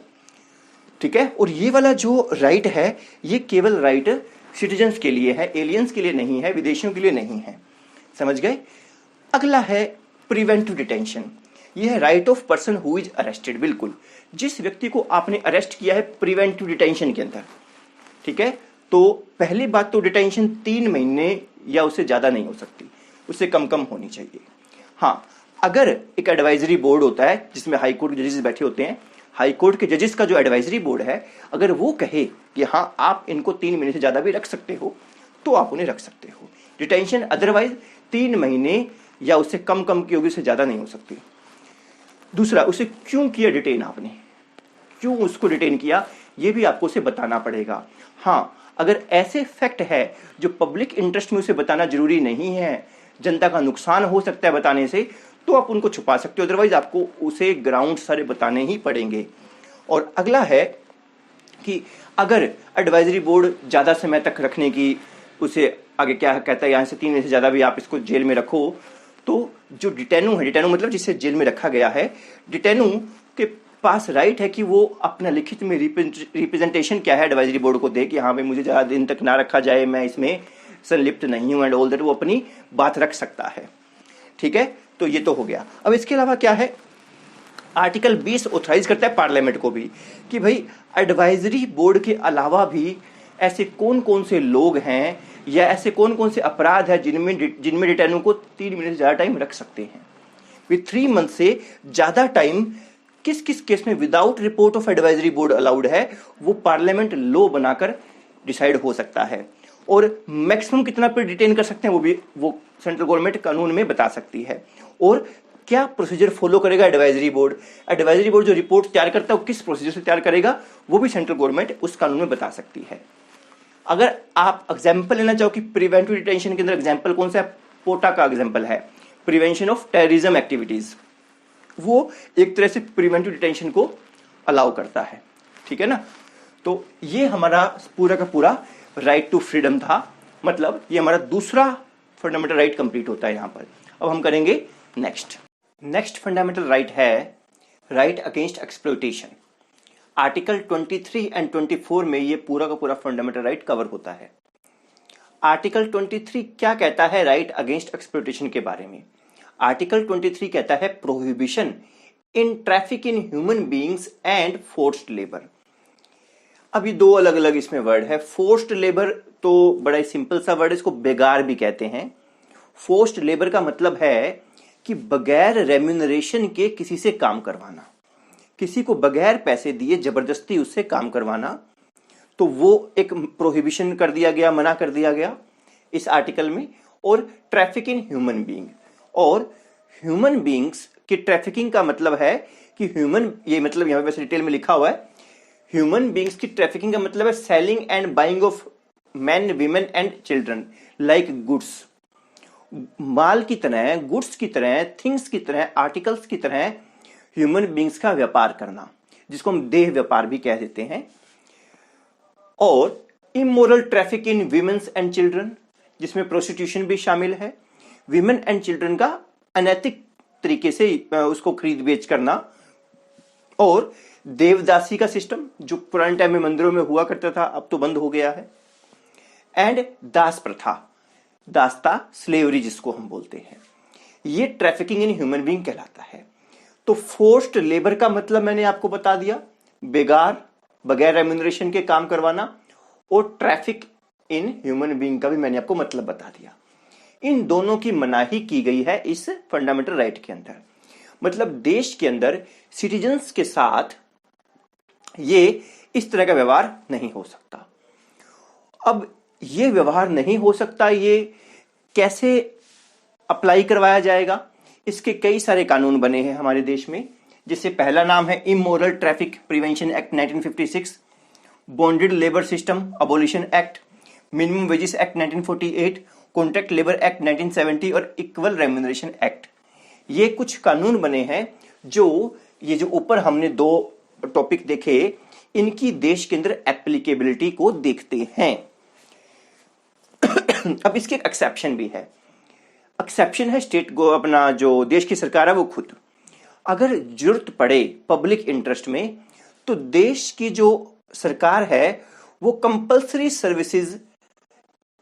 Speaker 1: ठीक है। और ये वाला जो राइट है ये केवल राइट सिटीजन्स के लिए है, एलियंस के लिए नहीं है, विदेशियों के लिए नहीं है, समझ गए। अगला है प्रिवेंटिव डिटेंशन। ये है right of person who is arrested. बिल्कुल, जिस व्यक्ति को आपने अरेस्ट किया है प्रिवेंटिव डिटेंशन के अंदर, ठीक है, तो पहली बात तो डिटेंशन 3 महीने या उससे ज्यादा नहीं हो सकती, उससे कम कम होनी चाहिए। हाँ, अगर एक एडवाइजरी बोर्ड होता है जिसमें हाई कोर्ट के जजेस बैठे होते हैं, हाई कोर्ट के जजेस का जो एडवाइजरी बोर्ड है, अगर वो कहे कि हाँ आप इनको 3 महीने से ज्यादा भी रख सकते हो तो आप उन्हें रख सकते हो। डिटेंशन अदरवाइज 3 महीने या उससे कम कम की होगी, उससे ज्यादा नहीं हो सकती। दूसरा, उसे क्यों किया डिटेन, आपने क्यों उसको डिटेन किया ये भी आपको उसे बताना पड़ेगा। हाँ, अगर ऐसे फैक्ट है जो पब्लिक इंटरेस्ट में उसे बताना जरूरी नहीं है, जनता का नुकसान हो सकता है बताने से, तो आप उनको छुपा सकते हो, अदरवाइज आपको उसे ग्राउंड सारे बताने ही पड़ेंगे। और अगला है कि अगर एडवाइजरी बोर्ड ज्यादा समय तक रखने की उसे आगे क्या कहता है, यहाँ से 3 महीने से ज्यादा भी आप इसको जेल में रखो, तो जो डिटेनू है, डिटेनू मतलब जिसे जेल में रखा गया है, डिटेनू के पास राइट है कि वो अपना लिखित में रिप्रेजेंटेशन क्या है एडवाइजरी बोर्ड को दे कि हाँ भाई मुझे ज्यादा दिन तक ना रखा जाए, मैं इसमें संलिप्त नहीं हूं एंड ऑल दैट, वो अपनी बात रख सकता है, ठीक है। तो ये तो हो गया। अब इसके अलावा क्या है, आर्टिकल 20 ऑथराइज करता है पार्लियामेंट को भी कि भाई एडवाइजरी बोर्ड के अलावा भी ऐसे कौन कौन से लोग हैं या ऐसे कौन कौन से अपराध है जिनमें डिटेनू को 3 महीने से ज्यादा टाइम रख सकते हैं। विद 3 मंथ से ज्यादा टाइम किस किस केस में without report of advisory board allowed है, वो पार्लियामेंट लॉ बनाकर डिसाइड हो सकता है। और मैक्सिमम कितना पे डिटेन कर सकते हैं वो सेंट्रल गवर्नमेंट कानून में बता सकती है। और क्या प्रोसीजर फॉलो करेगा एडवाइजरी बोर्ड, एडवाइजरी बोर्ड जो रिपोर्ट तैयार करता है वो किस प्रोसीजर से तैयार करेगा, वो भी सेंट्रल गवर्नमेंट उस कानून में बता सकती है। अगर आप एग्जाम्पल लेना चाहो कि प्रिवेंटिव डिटेंशन के अंदर एग्जाम्पल कौन सा है, पोटा का एग्जाम्पल है, प्रिवेंशन ऑफ टेररिज्म एक्टिविटीज, वो एक तरह से प्रिवेंटिव डिटेंशन को अलाउ करता है, ठीक है ना। तो ये हमारा पूरा का पूरा राइट टू फ्रीडम था, मतलब ये हमारा दूसरा फंडामेंटल राइट कंप्लीट होता है यहाँ पर। अब हम करेंगे नेक्स्ट फंडामेंटल राइट है right against exploitation. Article 23 and 24 में ये पूरा का पूरा फंडामेंटल राइट कवर होता है। आर्टिकल 23 क्या कहता है राइट अगेंस्ट एक्सप्लॉयटेशन के बारे में? आर्टिकल 23 कहता है prohibition in traffic in human beings and forced labour. अब ये दो अलग अलग इसमें वर्ड है। फोर्स्ड लेबर तो बड़ा ही सिंपल सा वर्ड है, इसको बेगार भी कहते हैं। फोर्स्ड लेबर का मतलब है कि बगैर रेम्यूनरेशन के किसी से काम करवाना, किसी को बगैर पैसे दिए जबरदस्ती उससे काम करवाना, तो वो एक प्रोहिबिशन कर दिया गया, मना कर दिया गया इस आर्टिकल में। और ट्रैफिक इन ह्यूमन बीइंग, और ह्यूमन बीइंग्स की ट्रैफिकिंग का मतलब है कि ह्यूमन, ये मतलब यहां पे वैसे डिटेल में लिखा हुआ है, ह्यूमन बीइंग्स की ट्रैफिकिंग का मतलब है selling and buying of man, women and children like goods. माल की तरह, गुड्स की तरह, थिंग्स की तरह, आर्टिकल्स की तरह ह्यूमन बीइंग्स का व्यापार करना, जिसको हम देह व्यापार भी कह देते हैं। और immoral traffic in women's and children, जिसमें प्रोस्टिट्यूशन भी शामिल है। वीमेन एंड चिल्ड्रन का अनैतिक तरीके से उसको खरीद बेच करना। और देवदासी का सिस्टम जो पुराने टाइम में मंदिरों में हुआ करता था, अब तो बंद हो गया है। एंड दास प्रथा, दास्ता स्लेवरी जिसको हम बोलते हैं, ये ट्रैफिकिंग इन ह्यूमन बीइंग कहलाता है। तो फोर्स्ड लेबर का मतलब मैंने आपको बता दिया, बेगार, बगैर रेम्यूनरेशन के काम करवाना। और ट्रैफिक इन ह्यूमन बीइंग का भी मैंने आपको मतलब बता दिया। इन दोनों की मनाही की गई है इस फंडामेंटल राइट के अंदर। मतलब देश के अंदर सिटीजन्स के साथ ये इस तरह का व्यवहार नहीं हो सकता। अब ये व्यवहार नहीं हो सकता, ये कैसे अप्लाई करवाया जाएगा? इसके कई सारे कानून बने हैं हमारे देश में, जिससे पहला नाम है immoral traffic prevention act 1956, bonded labour system abolition act, minimum wages act 1948, contract labour act 1970 और इक्वल रेम्यूनरेशन एक्ट। ये कुछ कानून बने हैं जो ये जो ऊपर हमने दो टॉपिक देखे, इनकी देश के अंदर एप्लीकेबिलिटी को देखते हैं। अब इसके एक एक्सेप्शन भी है। एक्सेप्शन है स्टेट को, अपना जो देश की सरकार है वो खुद, अगर जरूरत पड़े पब्लिक इंटरेस्ट में, तो देश की जो सरकार है वो कंपल्सरी सर्विसेज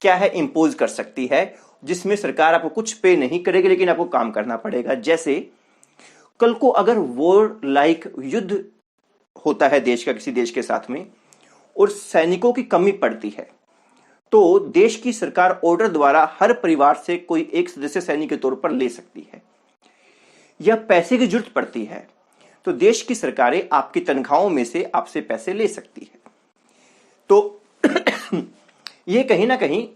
Speaker 1: क्या है इंपोज कर सकती है, जिसमें सरकार आपको कुछ पे नहीं करेगी लेकिन आपको काम करना पड़ेगा। जैसे कल को अगर वॉर लाइक युद्ध होता है देश का किसी देश के साथ में और सैनिकों की कमी पड़ती है, तो देश की सरकार ऑर्डर द्वारा हर परिवार से कोई एक सदस्य सैनिक के तौर पर ले सकती है। या पैसे की जरूरत पड़ती है तो देश की सरकारें आपकी तनख्वाहों में से आपसे पैसे ले सकती है। तो ये कहीं ना कहीं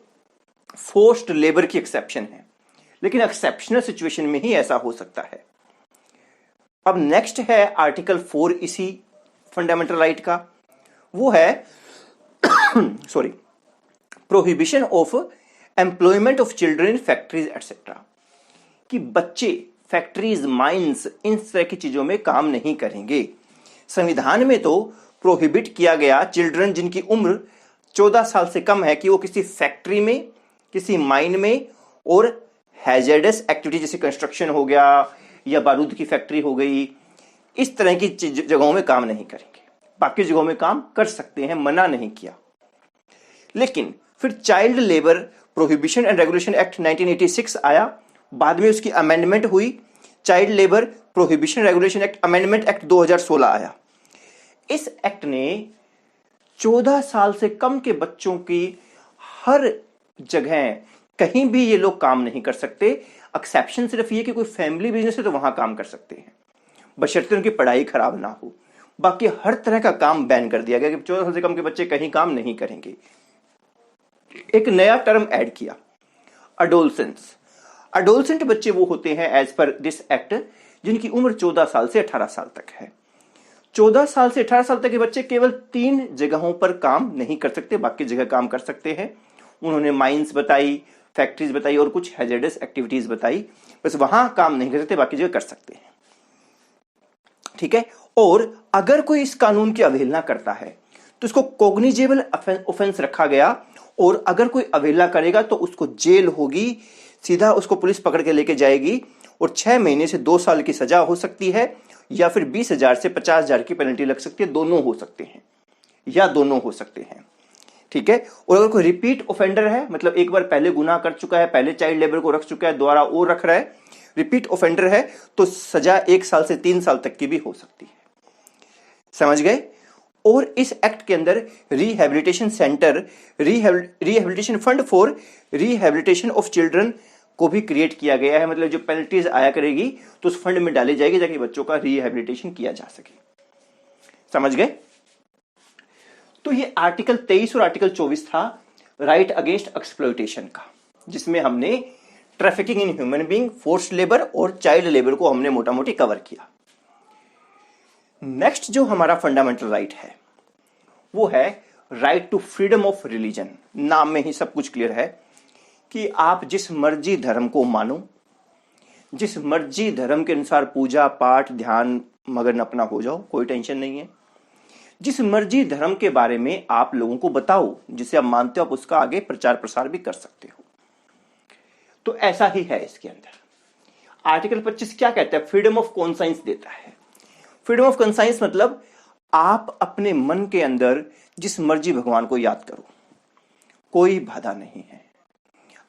Speaker 1: फोर्स्ड लेबर की एक्सेप्शन है, लेकिन एक्सेप्शनल सिचुएशन में ही ऐसा हो सकता है। अब नेक्स्ट है आर्टिकल 4 इसी फंडामेंटल राइट का, वो है sorry prohibition of employment of children in factories etcetera, कि बच्चे फैक्ट्रीज, माइंस, इन तरह की चीजों में काम नहीं करेंगे। संविधान में तो प्रोहिबिट किया गया चिल्ड्रन जिनकी उम्र 14 साल से कम है कि वो किसी फैक्ट्री में, किसी माइन में और हैजर्डस एक्टिविटी जैसे कंस्ट्रक्शन हो गया या बारूद की फैक्ट्री हो गई, इस तरह की जगहों में काम नहीं करेंगे। बाकी जगहों में काम कर सकते हैं, मना नहीं किया। लेकिन फिर child labour prohibition and regulation act 1986 आया, बाद में उसकी अमेंडमेंट हुई, child labour prohibition regulation act amendment act 2016 आया। इस एक्ट ने 14 साल से कम के बच्चों की हर जगह कहीं भी ये लोग काम नहीं कर सकते। एक्सेप्शन सिर्फ ये कि कोई फैमिली बिजनेस है तो वहां काम कर सकते हैं, बशर्ते उनकी पढ़ाई खराब ना हो। बाकी हर तरह का काम बैन कर दिया गया कि 14 साल से कम के बच्चे कहीं काम नहीं करेंगे। एक नया टर्म ऐड किया, अडोलसेंट्स। अडोलसेंट बच्चे वो होते हैं एज पर दिस एक्ट जिनकी उम्र 14 साल से 18 साल तक है। 14 साल से 18 साल तक के बच्चे केवल 3 जगहों पर काम नहीं कर सकते, बाकी जगह काम कर सकते हैं। उन्होंने माइंस बताई, फैक्ट्रीज बताई और कुछ हैजर्डस एक्टिविटीज बताई, बस वहां काम नहीं कर सकते, बाकी जगह कर सकते हैं। ठीक है। और अगर कोई इस कानून की अवहेलना करता है तो उसको कॉग्निजेबल ऑफेंस रखा गया, और अगर कोई अवहेलना करेगा तो उसको जेल होगी सीधा उसको पुलिस पकड़ के लेके जाएगी और 6 महीने से 2 साल की सजा हो सकती है, या फिर 20,000 से 50,000 की पेनल्टी लग सकती है। दोनों हो सकते हैं, या दोनों हो सकते हैं, ठीक है। और अगर कोई रिपीट ऑफेंडर है, मतलब एक बार पहले गुनाह कर चुका है, पहले चाइल्ड लेबर को रख चुका है, दोबारा और रख रहा है, रिपीट ऑफेंडर है, तो सजा 1 साल से 3 साल तक की भी हो सकती है। समझ गए। और इस एक्ट के अंदर rehabilitation centre, rehabilitation fund for rehabilitation of children को भी क्रिएट किया गया है। मतलब जो पेनल्टीज आया करेगी तो उस फंड में डाली जाएगी ताकि बच्चों का रिहैबिलिटेशन किया जा सके। समझ गए। तो ये आर्टिकल 23 और आर्टिकल 24 था राइट अगेंस्ट एक्सप्लॉयटेशन का, जिसमें हमने trafficking in human being, forced labour और चाइल्ड लेबर को हमने मोटा मोटी कवर किया। नेक्स्ट जो हमारा फंडामेंटल राइट है वो है right to freedom of religion. नाम में ही सब कुछ क्लियर है कि आप जिस मर्जी धर्म को मानो, जिस मर्जी धर्म के अनुसार पूजा पाठ ध्यान मगन अपना हो जाओ, कोई टेंशन नहीं है। जिस मर्जी धर्म के बारे में आप लोगों को बताओ, जिसे आप मानते हो, आप उसका आगे प्रचार प्रसार भी कर सकते हो। तो ऐसा ही है इसके अंदर। आर्टिकल 25 क्या कहता है? फ्रीडम ऑफ कॉन्साइंस देता है। फ्रीडम ऑफ कॉन्साइंस मतलब आप अपने मन के अंदर जिस मर्जी भगवान को याद करो, कोई बाधा नहीं है।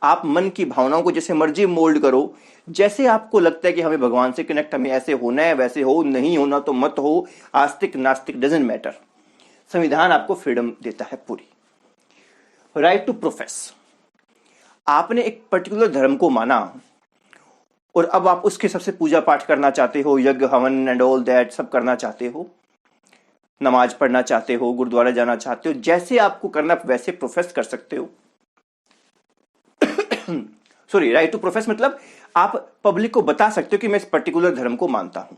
Speaker 1: आप मन की भावनाओं को जैसे मर्जी मोल्ड करो, जैसे आपको लगता है कि हमें भगवान से कनेक्ट, हमें ऐसे होना है, वैसे हो, नहीं होना तो मत हो, आस्तिक नास्तिक डजंट मैटर। संविधान आपको फ्रीडम देता है पूरी। राइट टू प्रोफेस, आपने एक पर्टिकुलर धर्म को माना और अब आप उसके सबसे पूजा पाठ करना चाहते हो, यज्ञ हवन एंड ऑल दैट सब करना चाहते हो, नमाज पढ़ना चाहते हो, गुरुद्वारा जाना चाहते हो, जैसे आपको करना वैसे प्रोफेस कर सकते हो। सॉरी, राइट टू प्रोफेस मतलब आप पब्लिक को बता सकते हो कि मैं इस पर्टिकुलर धर्म को मानता हूं।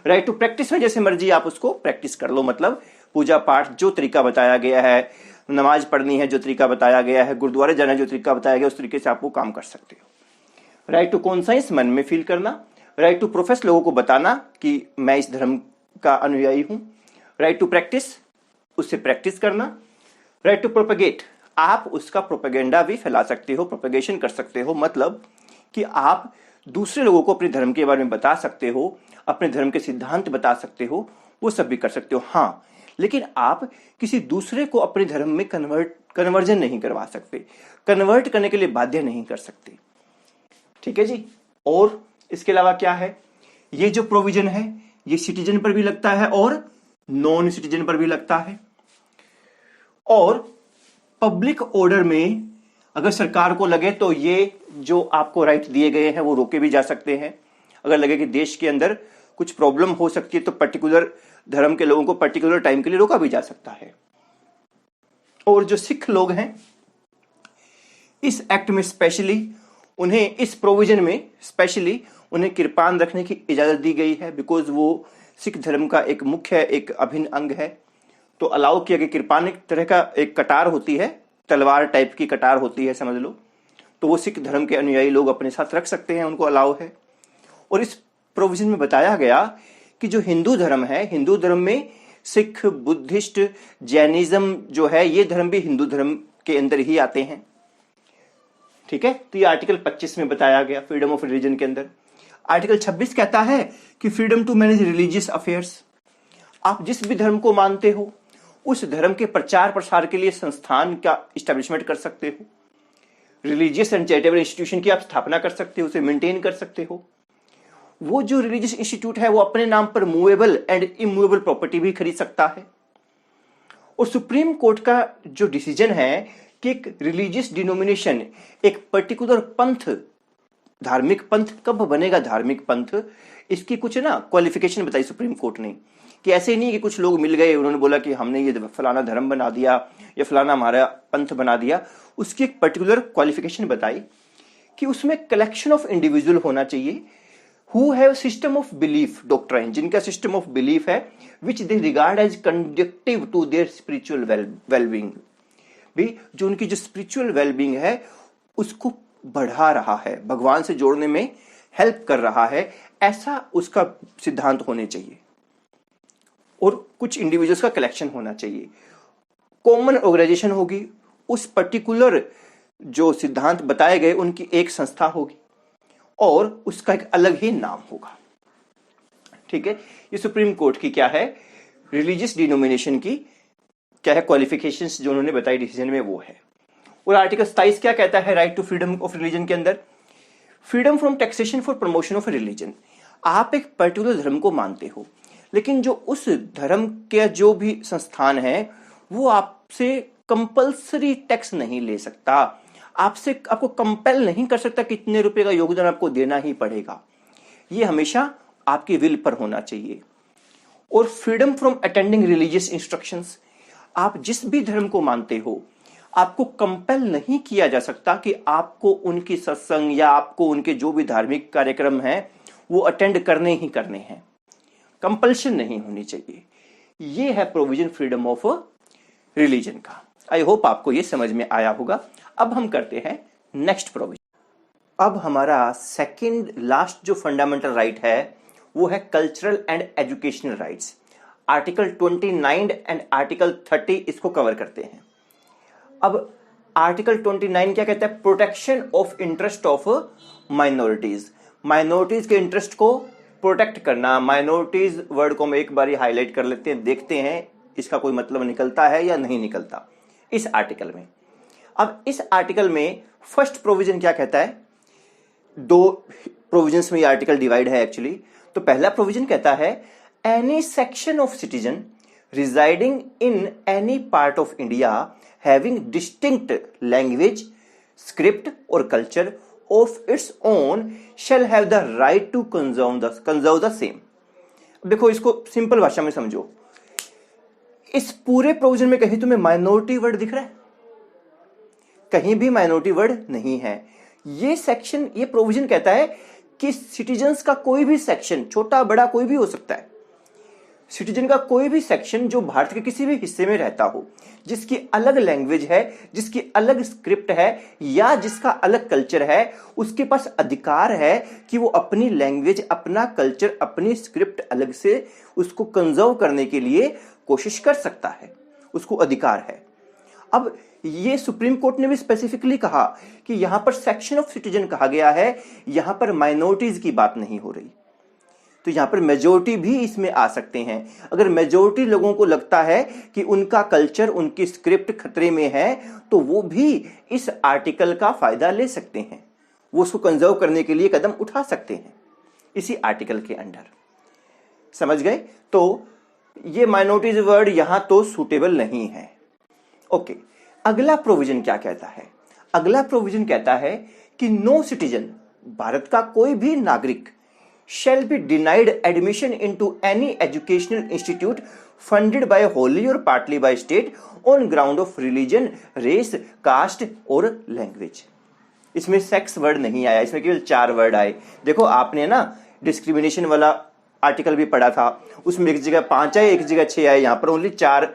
Speaker 1: राइट टू प्रैक्टिस में जैसे मर्जी आप उसको प्रैक्टिस कर लो, मतलब पूजा पाठ जो तरीका बताया गया है, नमाज पढ़नी है जो तरीका बताया गया है, गुरुद्वारे जाना जो तरीका बताया गया, उस तरीके से आप वो काम कर सकते हो। राइट टू कॉन्साइंस, मन में फील करना। राइट टू प्रोफेस, लोगों को बताना कि मैं इस धर्म का अनुयायी हूं। राइट टू प्रैक्टिस, उससे प्रैक्टिस करना। राइट टू प्रोपेगेट, आप उसका प्रोपेगेंडा भी फैला सकते हो, प्रोपेगेशन कर सकते हो, मतलब कि आप दूसरे लोगों को अपने धर्म के बारे में बता सकते हो, अपने धर्म के सिद्धांत बता सकते हो, वो सब भी कर सकते हो। हाँ, लेकिन आप किसी दूसरे को अपने धर्म में कन्वर्जन नहीं करवा सकते, कन्वर्ट करने के लिए बाध्य नहीं कर सकते। ठीक है जी। और इसके अलावा क्या है? ये जो प्रोविजन है ये सिटीजन पर भी लगता है और नॉन सिटीजन पर भी लगता है। और पब्लिक ऑर्डर में अगर सरकार को लगे तो ये जो आपको राइट दिए गए हैं वो रोके भी जा सकते हैं। अगर लगे कि देश के अंदर कुछ प्रॉब्लम हो सकती है तो पर्टिकुलर धर्म के लोगों को पर्टिकुलर टाइम के लिए रोका भी जा सकता है। और जो सिख लोग हैं, इस एक्ट में स्पेशली उन्हें, इस प्रोविजन में स्पेशली उन्हें कृपान रखने की इजाजत दी गई है, बिकॉज वो सिख धर्म का एक मुख्य, एक अभिन्न अंग है। तो अलाउ किया गया। कृपान एक तरह का एक कटार होती है, तलवार टाइप की कटार होती है, समझ लो। तो वो सिख धर्म के अनुयायी लोग अपने साथ रख सकते हैं, उनको अलाउ है। और इस प्रोविजन में बताया गया कि जो हिंदू धर्म है, हिंदू धर्म में सिख, बुद्धिस्ट, जैनिज्म जो है, ये धर्म भी हिंदू धर्म के अंदर ही आते हैं। ठीक है। तो ये आर्टिकल 25 में बताया गया फ्रीडम ऑफ रिलीजन के अंदर। आर्टिकल 26 कहता है कि freedom to manage religious affairs, आप जिस भी धर्म को मानते हो उस धर्म के प्रचार प्रसार के लिए संस्थान का इस्टेब्लिशमेंट कर सकते हो, रिलीजियस एंड चैरिटेबल इंस्टीट्यूशन की आप स्थापना कर सकते हो, उसे मेंटेन कर सकते हो। वो जो रिलीजियस इंस्टीट्यूट है वो अपने नाम पर मूवेबल एंड इमूवेबल प्रॉपर्टी भी खरीद सकता है। और सुप्रीम कोर्ट का जो डिसीजन है कि एक रिलीजियस डिनोमिनेशन, एक पर्टिकुलर पंथ, धार्मिक पंथ कब बनेगा धार्मिक पंथ, इसकी कुछ ना क्वालिफिकेशन बताई सुप्रीम कोर्ट ने, कि ऐसे नहीं कि कुछ लोग मिल गए, उन्होंने बोला कि हमने ये फलाना धर्म बना दिया या फलाना हमारा पंथ बना दिया। उसकी एक पर्टिकुलर क्वालिफिकेशन बताई कि उसमें कलेक्शन ऑफ इंडिविजुअल होना चाहिए who have system of belief doctrine, जिनका सिस्टम ऑफ बिलीफ है which they regard as conducive to their spiritual wellbeing, भी जो उनकी जो स्पिरिचुअल वेलबींग है उसको बढ़ा रहा है, भगवान से जोड़ने में हेल्प कर रहा है, ऐसा उसका सिद्धांत होने चाहिए। और कुछ इंडिविजुअल्स का कलेक्शन होना चाहिए, कॉमन ऑर्गेनाइजेशन होगी, उस पर्टिकुलर जो सिद्धांत बताए गए उनकी एक संस्था होगी। और उसका एक अलग ही नाम होगा। ठीक है, ये सुप्रीम कोर्ट की क्या है, रिलीजियस डिनोमिनेशन की क्या है क्वालिफिकेशंस जो उन्होंने बताई डिसीजन में वो है। और आर्टिकल 27 क्या कहता है right to freedom of religion के अंदर, freedom from taxation for promotion of religion. आप एक पर्टिकुलर धर्म को मानते हो, लेकिन जो उस धर्म के जो भी संस्थान है वो आपसे कंपल्सरी टैक्स नहीं ले सकता, आपको कंपेल नहीं कर सकता कि इतने रुपए का योगदान आपको देना ही पड़ेगा। ये हमेशा आपकी विल पर होना चाहिए। और freedom from attending religious instructions, आप जिस भी धर्म को मानते हो आपको कंपेल नहीं किया जा सकता कि आपको उनकी सत्संग या आपको उनके जो भी धार्मिक कार्यक्रम हैं वो अटेंड करने ही करने हैं, कंपल्शन नहीं होनी चाहिए। ये है प्रोविजन फ्रीडम ऑफ रिलीजन का। आई होप आपको ये समझ में आया होगा। अब हम करते हैं नेक्स्ट प्रोविजन। अब हमारा सेकंड लास्ट जो फंडामेंटल राइट है वो है cultural and educational rights. Article 29 and article 30 इसको कवर करते हैं। अब आर्टिकल 29 क्या कहता है, protection of interest of minorities, minorities के इंटरेस्ट को प्रोटेक्ट करना। माइनॉरिटीज वर्ड को हम एक बार हाईलाइट कर लेते हैं, देखते हैं इसका कोई मतलब निकलता है या नहीं निकलता इस आर्टिकल में। अब इस आर्टिकल में फर्स्ट प्रोविजन क्या कहता है, दो प्रोविजंस में ये आर्टिकल डिवाइड है एक्चुअली। तो पहला प्रोविजन कहता है any section of citizen residing in any part of India having distinct language, script और culture of its own shall have the right to conserve the same. देखो इसको सिंपल भाषा में समझो, इस पूरे प्रोविजन में कहीं तुम्हें माइनॉरिटी वर्ड दिख रहा है? कहीं भी माइनॉरिटी वर्ड नहीं है। ये सेक्शन, ये प्रोविजन कहता है कि सिटीजन्स का कोई भी सेक्शन, छोटा बड़ा कोई भी हो सकता है, सिटीजन का कोई भी सेक्शन जो भारत के किसी भी हिस्से में रहता हो, जिसकी अलग लैंग्वेज है, जिसकी अलग स्क्रिप्ट है या जिसका अलग कल्चर है, उसके पास अधिकार है कि वो अपनी लैंग्वेज, अपना कल्चर, अपनी स्क्रिप्ट अलग से उसको कंजर्व करने के लिए कोशिश कर सकता है, उसको अधिकार है। अब ये सुप्रीम कोर्ट ने भी स्पेसिफिकली कहा कि यहां पर सेक्शन ऑफ सिटीजन कहा गया है, यहां पर माइनॉरिटीज की बात नहीं हो रही। तो यहां पर मेजोरिटी भी इसमें आ सकते हैं। अगर मेजोरिटी लोगों को लगता है कि उनका कल्चर, उनकी स्क्रिप्ट खतरे में है, तो वो भी इस आर्टिकल का फायदा ले सकते हैं, वो उसको कंजर्व करने के लिए कदम उठा सकते हैं इसी आर्टिकल के अंडर। समझ गए? तो ये माइनॉरिटीज वर्ड यहां तो सूटेबल नहीं है। ओके, अगला प्रोविजन क्या कहता है? अगला प्रोविजन कहता है कि नो सिटीजन, भारत का कोई भी नागरिक, shall be denied admission into any educational institute funded by wholly or partly by state on ground of religion, race, caste और language। इसमें सेक्स वर्ड नहीं आया, इसमें केवल 4 वर्ड आए। देखो आपने ना डिस्क्रिमिनेशन वाला आर्टिकल भी पढ़ा था, उसमें एक जगह 5 आए, एक जगह 6 आए, यहाँ पर ओनली 4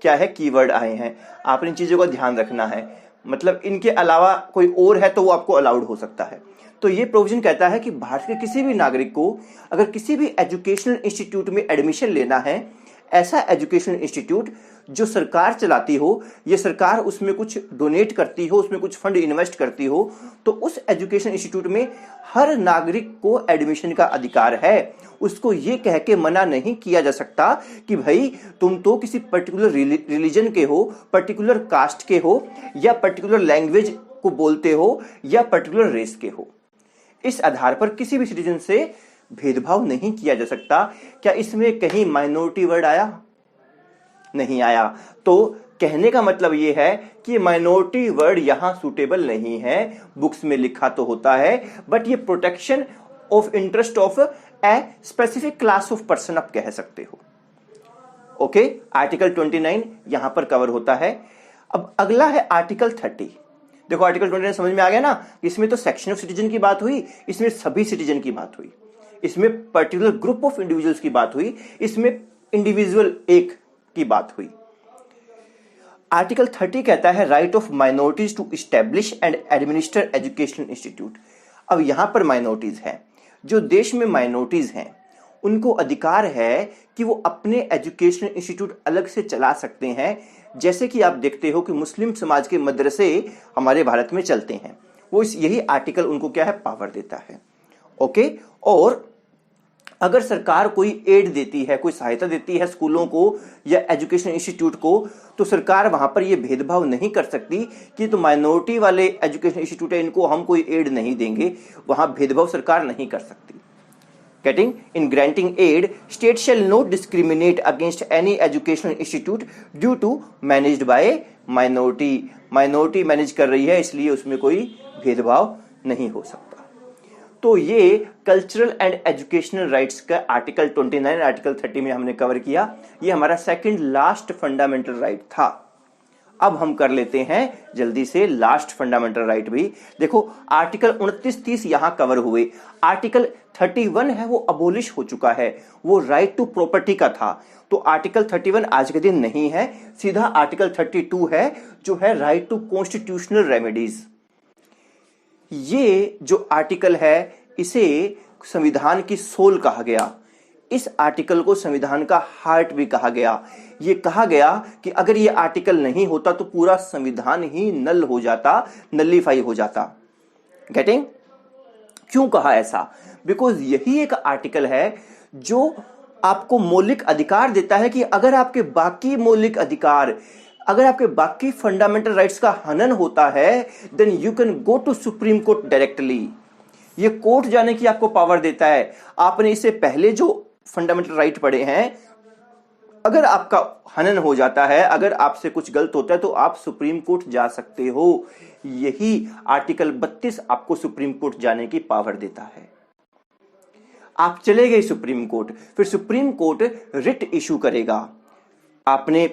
Speaker 1: क्या है कीवर्ड आए हैं। आपने इन चीजों का ध्यान रखना है, मतलब इनके अलावा कोई और है तो वो आपको अलाउड हो सकता है। तो ये प्रोविजन कहता है कि भारत के किसी भी नागरिक को अगर किसी भी एजुकेशनल इंस्टीट्यूट में एडमिशन लेना है, ऐसा एजुकेशनल इंस्टीट्यूट जो सरकार चलाती हो, ये सरकार उसमें कुछ डोनेट करती हो, उसमें कुछ फंड इन्वेस्ट करती हो, तो उस एजुकेशन इंस्टीट्यूट में हर नागरिक को एडमिशन का अधिकार है। उसको ये कह के मना नहीं किया जा सकता कि भाई तुम तो किसी पर्टिकुलर रिलीजन के हो, पर्टिकुलर कास्ट के हो, या पर्टिकुलर लैंग्वेज को बोलते हो, या पर्टिकुलर रेस के हो। इस आधार पर किसी भी सिटीजन से भेदभाव नहीं किया जा सकता। क्या इसमें कहीं माइनॉरिटी वर्ड आया? नहीं आया। तो कहने का मतलब यह है कि माइनॉरिटी वर्ड यहां सूटेबल नहीं है। बुक्स में लिखा तो होता है, बट ये protection of interest of a specific class of person आप कह सकते हो। ओके, आर्टिकल 29 यहां पर कवर होता है। अब अगला है आर्टिकल 30। देखो आर्टिकल 29 समझ में आ गया ना, इसमें तो सेक्शन ऑफ सिटीजन की बात हुई, इसमें सभी सिटीजन की बात हुई, इसमें पर्टिकुलर ग्रुप ऑफ इंडिविजुअल्स की बात हुई, इसमें इंडिविजुअल एक की बात हुई। आर्टिकल 30 कहता है right of minorities to establish and administer educational institute. अब यहां पर माइनॉरिटीज हैं, जो देश में माइनॉरिटीज हैं उनको अधिकार है कि वो अपने एजुकेशनल इंस्टीट्यूट अलग से चला सकते हैं। जैसे कि आप देखते हो कि मुस्लिम समाज के मदरसे हमारे भारत में चलते हैं, वो यही आर्टिकल उनको क्या है, पावर देता है। ओके। और अगर सरकार कोई एड देती है, कोई सहायता देती है स्कूलों को या एजुकेशन इंस्टीट्यूट को, तो सरकार वहां पर यह भेदभाव नहीं कर सकती कि तो माइनॉरिटी वाले एजुकेशन इंस्टीट्यूट है, इनको हम कोई एड नहीं देंगे। वहां भेदभाव सरकार नहीं कर सकती। Getting in granting aid, state shall not discriminate against any educational institute due to managed by minority. Minority manage कर रही है, इसलिए उसमें कोई भेदभाव नहीं हो सकता। तो ये कल्चरल एंड एजुकेशनल राइट्स का आर्टिकल 29 आर्टिकल 30 में हमने कवर किया। ये हमारा सेकंड लास्ट फंडामेंटल राइट था। अब हम कर लेते हैं जल्दी से लास्ट फंडामेंटल राइट भी। देखो आर्टिकल 29-30 यहां कवर हुए। आर्टिकल 31 है वो अबोलिश हो चुका है, वो राइट टू प्रॉपर्टी का था। तो आर्टिकल 31 आज के दिन नहीं है, सीधा आर्टिकल 32 है जो है राइट टू कॉन्स्टिट्यूशनल रेमेडीज। ये जो आर्टिकल है इसे संविधान की सोल कहा गया। इस आर्टिकल को संविधान का हार्ट भी कहा गया। ये कहा गया कि अगर ये आर्टिकल नहीं होता तो पूरा संविधान ही नल हो जाता, नलिफाई हो जाता। गेटिंग? क्यों कहा ऐसा? बिकॉज यही एक आर्टिकल है जो आपको मौलिक अधिकार देता है कि अगर आपके बाकी मौलिक अधिकार, अगर आपके बाकी फंडामेंटल राइट्स का हनन होता है, then you can go to Supreme Court directly. ये कोर्ट जाने की आपको पावर देता है। आपने इससे पहले जो फंडामेंटल राइट पढ़े हैं, अगर आपका हनन हो जाता है, अगर आपसे कुछ गलत होता है तो आप सुप्रीम कोर्ट जा सकते हो। यही आर्टिकल 32 आपको सुप्रीम कोर्ट जाने की पावर देता है। आप चले गए सुप्रीम कोर्ट, फिर सुप्रीम कोर्ट रिट इशू करेगा। आपने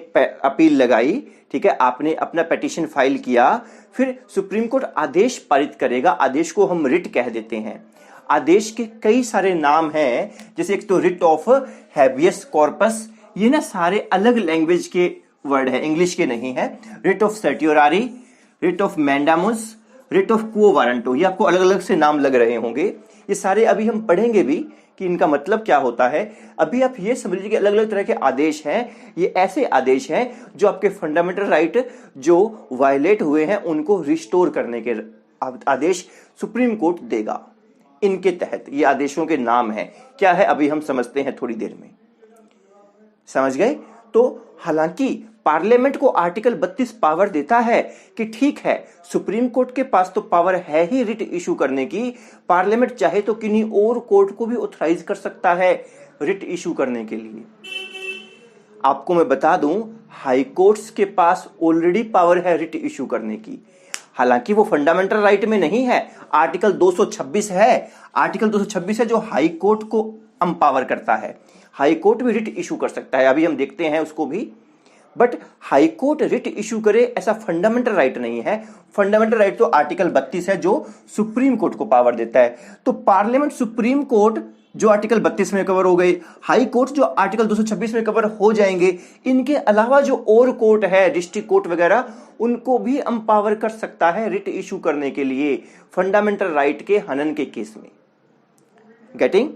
Speaker 1: अपील लगाई, ठीक है, आपने अपना पिटीशन फाइल किया, फिर सुप्रीम कोर्ट आदेश पारित करेगा। आदेश को हम रिट कह देते हैं। आदेश के कई सारे नाम हैं, जैसे एक तो रिट ऑफ हैबियस कॉर्पस, ये ना सारे अलग लैंग्वेज के वर्ड है, इंग्लिश के नहीं है। Writ of certiorari, writ of mandamus, writ of quo warranto, ये आपको अलग अलग से नाम लग रहे होंगे। ये सारे अभी हम पढ़ेंगे भी कि इनका मतलब क्या होता है। अभी आप ये समझ लीजिए कि अलग अलग तरह के आदेश हैं। ये ऐसे आदेश हैं जो आपके फंडामेंटल राइट जो वायलेट हुए हैं उनको रिस्टोर करने के आदेश सुप्रीम कोर्ट देगा। इनके तहत ये आदेशों के नाम हैं। क्या है अभी हम समझते हैं थोड़ी देर में। समझ गए? तो हालांकि पार्लियामेंट को आर्टिकल 32 पावर देता है कि ठीक है, सुप्रीम कोर्ट के पास तो पावर है ही रिट इशू करने की, पार्लियामेंट चाहे तो किन्हीं और कोर्ट को भी ऑथराइज कर सकता है रिट इशू करने के लिए। आपको मैं बता दूं, हाई कोर्ट्स के पास ऑलरेडी पावर है रिट इशू करने की। हालांकि वो फंडामेंटल राइट में नहीं है, आर्टिकल 226 है। आर्टिकल 226 है जो हाई कोर्ट को एम्पावर करता है। हाई कोर्ट भी रिट इशू कर सकता है, अभी हम देखते हैं उसको भी। But high Court writ issue करे ऐसा फंडामेंटल राइट नहीं है। फंडामेंटल राइट तो आर्टिकल 32 है जो सुप्रीम कोर्ट को पावर देता है। तो पार्लियामेंट, सुप्रीम कोर्ट जो आर्टिकल 32 में कवर हो गई, हाई कोर्ट जो आर्टिकल 226 में कवर हो जाएंगे, इनके अलावा जो और कोर्ट है, डिस्ट्रिक्ट कोर्ट वगैरह, उनको भी एम्पावर कर सकता है रिट इशू करने के लिए फंडामेंटल राइट के हनन के केस में। गेटिंग?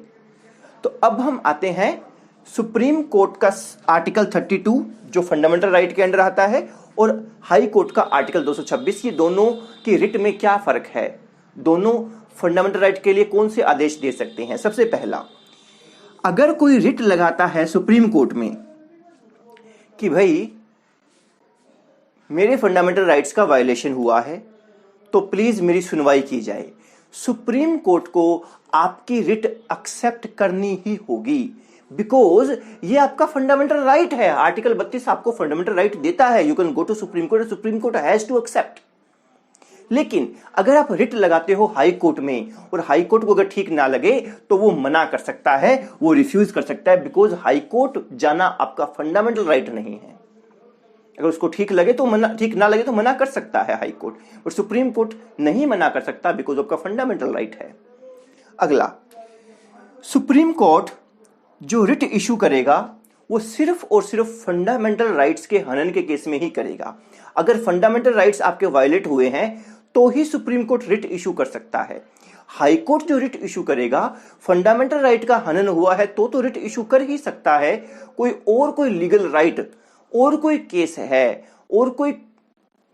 Speaker 1: तो अब हम आते हैं सुप्रीम कोर्ट का आर्टिकल 32 जो फंडामेंटल राइट के अंडर आता है, और हाई कोर्ट का आर्टिकल 226। ये दोनों की रिट में क्या फर्क है, दोनों फंडामेंटल राइट के लिए कौन से आदेश दे सकते हैं। सबसे पहला, अगर कोई रिट लगाता है सुप्रीम कोर्ट में कि भाई मेरे फंडामेंटल राइट्स का वायलेशन हुआ है तो प्लीज मेरी सुनवाई की जाए, सुप्रीम कोर्ट को आपकी रिट एक्सेप्ट करनी ही होगी। बिकॉज ये आपका फंडामेंटल राइट है। आर्टिकल 32 आपको फंडामेंटल राइट देता है, you can go to Supreme Court, Supreme Court has to accept. लेकिन अगर आप रिट लगाते हो हाई कोर्ट में और हाई कोर्ट को अगर ठीक ना लगे तो वो मना कर सकता है, वो रिफ्यूज कर सकता है। बिकॉज हाई कोर्ट जाना आपका फंडामेंटल राइट नहीं है। अगर उसको ठीक लगे तो मना, ठीक ना लगे तो मना कर सकता है हाई कोर्ट, और सुप्रीम कोर्ट नहीं मना कर सकता बिकॉज आपका फंडामेंटल राइट है। अगला, सुप्रीम कोर्ट जो रिट इशू करेगा वो सिर्फ और सिर्फ फंडामेंटल राइट्स के हनन के केस में ही करेगा। अगर फंडामेंटल राइट्स आपके वायलेट हुए हैं तो ही सुप्रीम कोर्ट रिट इशू कर सकता है। हाई कोर्ट जो रिट इशू करेगा, फंडामेंटल राइट का हनन हुआ है तो रिट इशू कर ही सकता है। कोई लीगल राइट और कोई केस है और कोई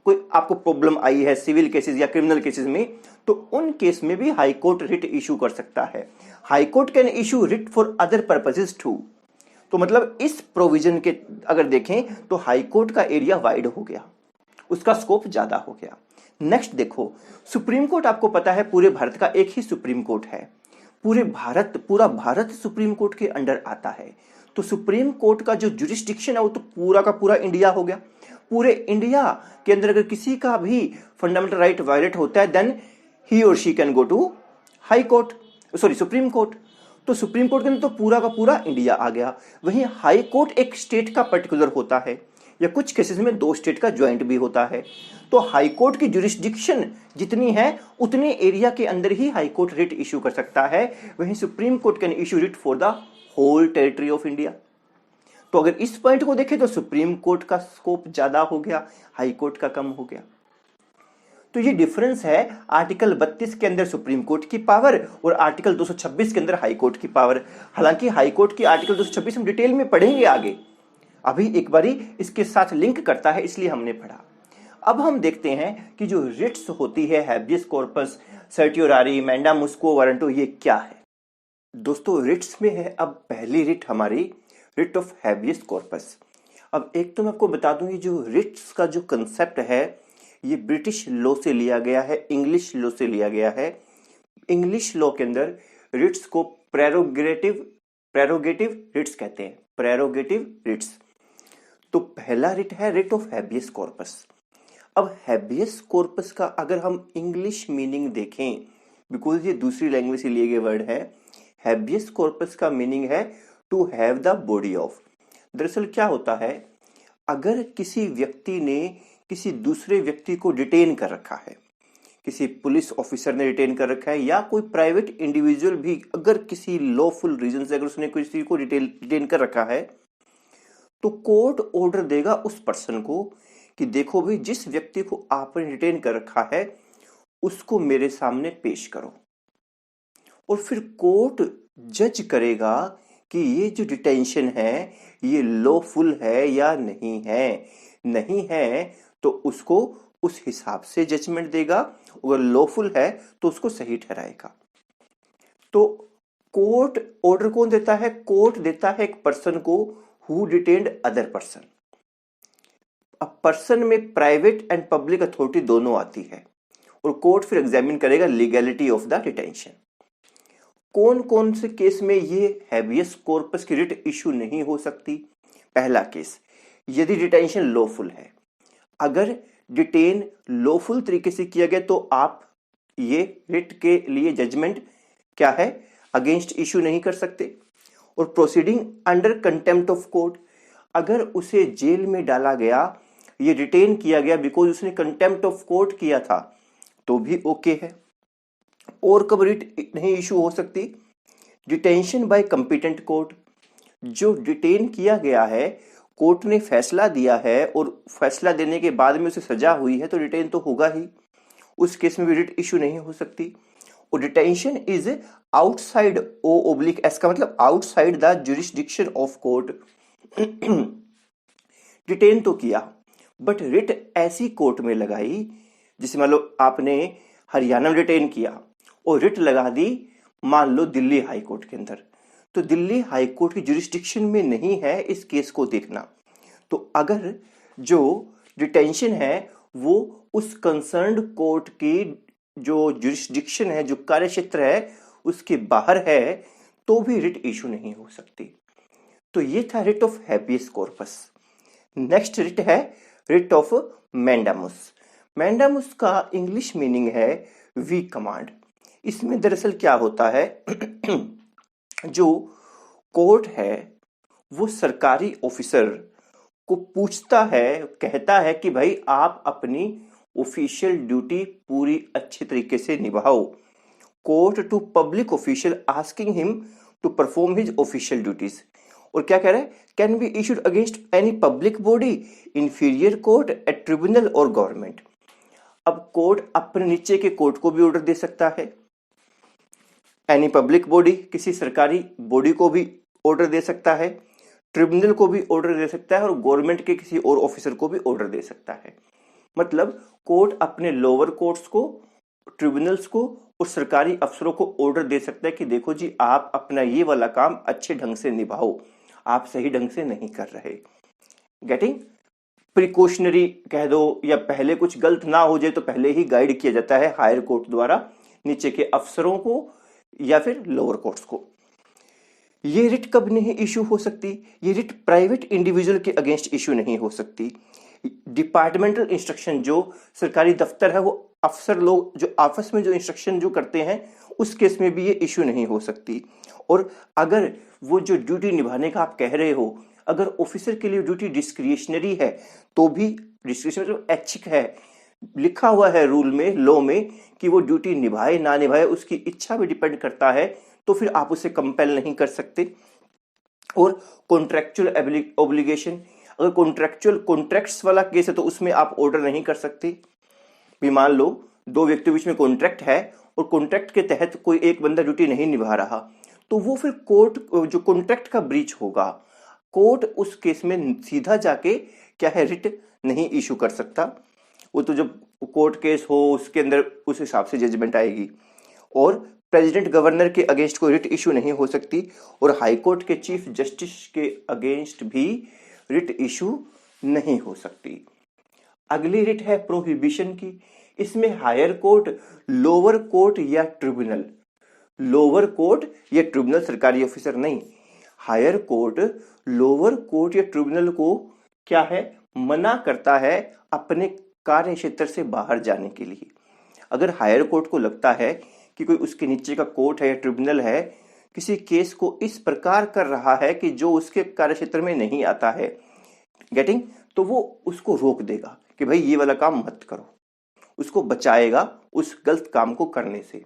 Speaker 1: कोई आपको प्रॉब्लम आई है सिविल केसेस या क्रिमिनल केसेस में, तो उन केस में भी हाई कोर्ट रिट इशू कर सकता है। High Court can issue writ for other purposes too. तो मतलब इस प्रोविजन के अगर देखें तो हाई कोर्ट का एरिया वाइड हो गया, उसका स्कोप ज्यादा हो गया। नेक्स्ट देखो, सुप्रीम कोर्ट आपको पता है पूरे भारत का एक ही सुप्रीम कोर्ट है, पूरा भारत सुप्रीम कोर्ट के अंडर आता है। तो सुप्रीम कोर्ट का जो जुरिस्डिक्शन है वो तो पूरा का पूरा इंडिया हो गया। पूरे इंडिया के अंदर अगर किसी का भी फंडामेंटल राइट वायलेट होता है देन ही और she can go to High Court, sorry Supreme Court. तो सुप्रीम कोर्ट के अंदर तो पूरा का पूरा इंडिया आ गया। वहीं हाई कोर्ट एक स्टेट का पर्टिकुलर होता है, या कुछ केसेस में 2 स्टेट का ज्वाइंट भी होता है। तो हाई कोर्ट की जुरिस्डिक्शन जितनी है उतने एरिया के अंदर ही हाई कोर्ट रिट इशू कर सकता है। वहीं Supreme Court can issue writ for the whole territory of India. तो अगर इस पॉइंट को देखें तो सुप्रीम कोर्ट का स्कोप ज्यादा हो गया, हाई कोर्ट का कम हो गया। तो ये डिफरेंस है आर्टिकल 32 के अंदर सुप्रीम कोर्ट की पावर और आर्टिकल 226 के अंदर हाई कोर्ट की पावर। हालांकि हाई कोर्ट की आर्टिकल 226 हम डिटेल में पढ़ेंगे आगे, अभी एक बारी इसके साथ लिंक करता है इसलिए हमने पढ़ा। अब हम देखते हैं कि जो रिट्स होती है हैबियस कॉर्पस, सर्टियोरारी, मैंडामुस क्वो वारंटो, ये क्या है। दोस्तों रिट्स में है अब पहली रिट हमारी रिट ऑफ हैबियस कॉर्पस। अब एक तो मैं आपको बता दूं, ये जो रिट्स का जो कंसेप्ट है ये ब्रिटिश लॉ से लिया गया है, इंग्लिश लॉ से लिया गया है। इंग्लिश लॉ के अंदर रिट्स को प्रेरोगेटिव रिट्स कहते हैं, प्रेरोगेटिव रिट्स। तो पहला रिट है रिट ऑफ हैबियस कॉर्पस। अब हैबियस कॉर्पस का अगर हम इंग्लिश मीनिंग देखें, बिकॉज ये दूसरी लैंग्वेज से लिए गए वर्ड है, हैबियस कॉर्पस का मीनिंग है to have the body of. दरअसल क्या होता है, अगर किसी व्यक्ति ने किसी दूसरे व्यक्ति को डिटेन कर रखा है, किसी पुलिस ऑफिसर ने डिटेन कर रखा है, या कोई प्राइवेट इंडिविजुअल भी अगर किसी लॉफुल रीजन से अगर उसने किसी को डिटेन कर रखा है, तो कोर्ट ऑर्डर देगा उस पर्सन को कि देखो भाई जिस व्यक्ति को आपने डिटेन कर रखा है उसको मेरे सामने पेश करो। और फिर कोर्ट जज करेगा कि ये जो डिटेंशन है ये लॉफुल है या नहीं है। नहीं है तो उसको उस हिसाब से जजमेंट देगा, अगर लॉफुल है तो उसको सही ठहराएगा। तो कोर्ट ऑर्डर कौन देता है, कोर्ट देता है एक पर्सन को हु डिटेन्ड अदर पर्सन। अब पर्सन में प्राइवेट एंड पब्लिक अथॉरिटी दोनों आती है और कोर्ट फिर एग्जामिन करेगा लीगैलिटी ऑफ द डिटेंशन। कौन कौन से केस में ये हैबियस कॉर्पस की रिट इशू नहीं हो सकती। पहला केस, यदि डिटेंशन लॉफुल है, अगर डिटेन लॉफुल तरीके से किया गया तो आप ये रिट के लिए जजमेंट क्या है अगेंस्ट इशू नहीं कर सकते। और proceeding under contempt of court, अगर उसे जेल में डाला गया, ये डिटेन किया गया बिकॉज उसने कंटेम्प्ट ऑफ कोर्ट किया था, तो भी ओके है। और कब रिट नहीं इशू हो सकती, डिटेंशन बाय कंपिटेंट कोर्ट, जो डिटेन किया गया है कोर्ट ने फैसला दिया है और फैसला देने के बाद में उसे सजा हुई है तो डिटेन तो होगा ही, उस केस में भी रिट इशू नहीं हो सकती। और detention is outside O oblique S का मतलब outside the jurisdiction of court. Detain तो किया बट रिट ऐसी कोर्ट में लगाई, जिसे मान लो आपने हरियाणा में डिटेन किया और रिट लगा दी मान लो दिल्ली हाई कोर्ट के अंदर, तो दिल्ली हाई कोर्ट की जुरिस्डिक्शन में नहीं है इस केस को देखना। तो अगर जो डिटेंशन है वो उस कंसर्न्ड कोर्ट की जो जुरिस्डिक्शन है, जो कार्य क्षेत्र है उसके बाहर है, तो भी रिट इशू नहीं हो सकती। तो ये था writ of habeas corpus. Next writ है रिट ऑफ मैंडामुस। मैंडामुस का इंग्लिश मीनिंग है वी कमांड। इसमें दरअसल क्या होता है जो कोर्ट है वो सरकारी ऑफिसर को पूछता है, कहता है कि भाई आप अपनी ऑफिशियल ड्यूटी पूरी अच्छे तरीके से निभाओ। Court to public official asking him to perform his official duties. और क्या कह रहा है, can be issued against any public body, inferior court, a tribunal और गवर्नमेंट। अब कोर्ट अपने नीचे के कोर्ट को भी ऑर्डर दे सकता है, एनी पब्लिक बॉडी किसी सरकारी बॉडी को भी ऑर्डर दे सकता है, ट्रिब्यूनल को भी ऑर्डर दे सकता है और गवर्नमेंट के किसी और ऑफिसर को भी ऑर्डर दे सकता है। मतलब कोर्ट अपने लोअर कोर्ट्स को, ट्रिब्यूनल्स को और सरकारी अफसरों को ऑर्डर दे सकता है कि देखो जी, आप अपना ये वाला काम अच्छे ढंग से निभाओ, आप सही ढंग से नहीं कर रहे। गेटिंग? प्रिकॉशनरी कह दो, या पहले कुछ गलत ना हो जाए तो पहले ही गाइड किया जाता है हायर कोर्ट द्वारा नीचे के अफसरों को या फिर लोअर कोर्ट्स को। ये रिट कब नहीं इशू हो सकती? ये रिट प्राइवेट इंडिविजुअल के अगेंस्ट इशू नहीं हो सकती। डिपार्टमेंटल इंस्ट्रक्शन, जो सरकारी दफ्तर है, वो अफसर लोग जो आपस में जो इंस्ट्रक्शन जो करते हैं, उस केस में भी ये इशू नहीं हो सकती। और अगर वो जो ड्यूटी निभाने का आप कह रहे हो, अगर ऑफिसर के लिए ड्यूटी डिस्क्रिशनरी है तो भी, डिस्क्रिशनरी मतलब ऐच्छिक है, लिखा हुआ है रूल में, लॉ में, कि वो ड्यूटी निभाए ना निभाए उसकी इच्छा पे डिपेंड करता है, तो फिर आप उसे कंपेल नहीं कर सकते। और कॉन्ट्रेक्चुअल ऑब्लिगेशन, अगर कॉन्ट्रेक्चुअल कॉन्ट्रैक्ट्स वाला केस है तो उसमें आप ऑर्डर नहीं कर सकते। भी मान लो दो व्यक्तियों के बीच में कॉन्ट्रैक्ट है और कॉन्ट्रैक्ट के तहत कोई एक बंदा ड्यूटी नहीं निभा रहा, तो वो फिर कोर्ट, जो कॉन्ट्रैक्ट का ब्रीच होगा, कोर्ट उस केस में सीधा जाके क्या है, रिट नहीं इशू कर सकता। वो तो जब कोर्ट केस हो उसके अंदर उस हिसाब से जजमेंट आएगी। और प्रेसिडेंट गवर्नर के अगेंस्ट कोई रिट इशू नहीं हो सकती, और हाई कोर्ट के चीफ जस्टिस के अगेंस्ट भी रिट इशू नहीं हो सकती। अगली रिट है प्रोहिबिशन की। इसमें हायर कोर्ट, लोअर कोर्ट या ट्रिब्यूनल, लोअर कोर्ट या ट्रिब्यूनल, सरकारी ऑफिसर नहीं, हायर कोर्ट लोअर कोर्ट या ट्रिब्यूनल को क्या है, मना करता है अपने कार्य क्षेत्र से बाहर जाने के लिए। अगर हायर कोर्ट को लगता है कि कोई उसके नीचे का कोर्ट है या ट्रिब्यूनल है, किसी केस को इस प्रकार कर रहा है कि जो उसके कार्य क्षेत्र में नहीं आता है, गेटिंग, तो वो उसको रोक देगा कि भाई ये वाला काम मत करो, उसको बचाएगा उस गलत काम को करने से।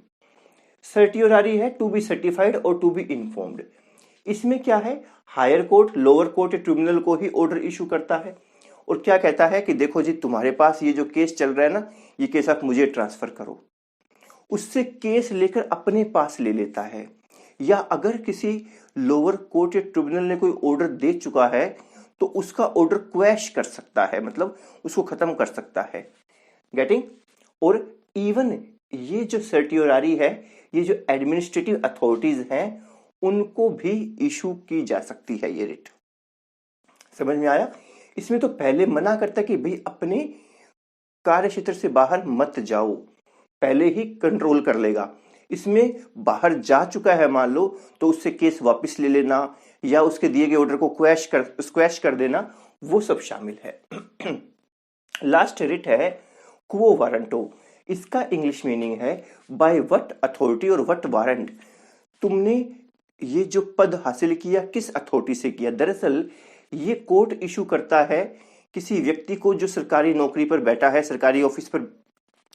Speaker 1: सर्टियोरारी है टू बी सर्टिफाइड और टू बी इन्फॉर्म्ड। इसमें क्या है, हायर कोर्ट लोअर कोर्ट या ट्रिब्यूनल को ही ऑर्डर इशू करता है और क्या कहता है कि देखो जी, तुम्हारे पास ये जो केस चल रहा है ना, ये केस आप मुझे ट्रांसफर करो। उससे केस लेकर अपने पास ले लेता है। या अगर किसी लोअर कोर्ट या ट्रिब्यूनल ने कोई ऑर्डर दे चुका है तो उसका ऑर्डर क्वैश कर सकता है, मतलब उसको खत्म कर सकता है। गेटिंग? और इवन ये जो सर्टियोरारी है, ये जो एडमिनिस्ट्रेटिव अथॉरिटीज हैं, उनको भी इशू की जा सकती है ये रिट। समझ में आया? इसमें तो पहले मना करता कि भाई अपने कार्य क्षेत्र से बाहर मत जाओ, पहले ही कंट्रोल कर लेगा। इसमें बाहर जा चुका है मान लो, तो उससे केस वापस ले लेना या उसके दिए गए ऑर्डर को स्क्वैश कर देना, वो सब शामिल है। लास्ट रिट है क्वो वारंटो। इसका इंग्लिश मीनिंग है बाय व्हाट अथॉरिटी और व्हाट वारंट। तुमने ये जो पद हासिल किया किस अथॉरिटी से किया? दरअसल ये कोर्ट इशू करता है किसी व्यक्ति को जो सरकारी नौकरी पर बैठा है, सरकारी ऑफिस पर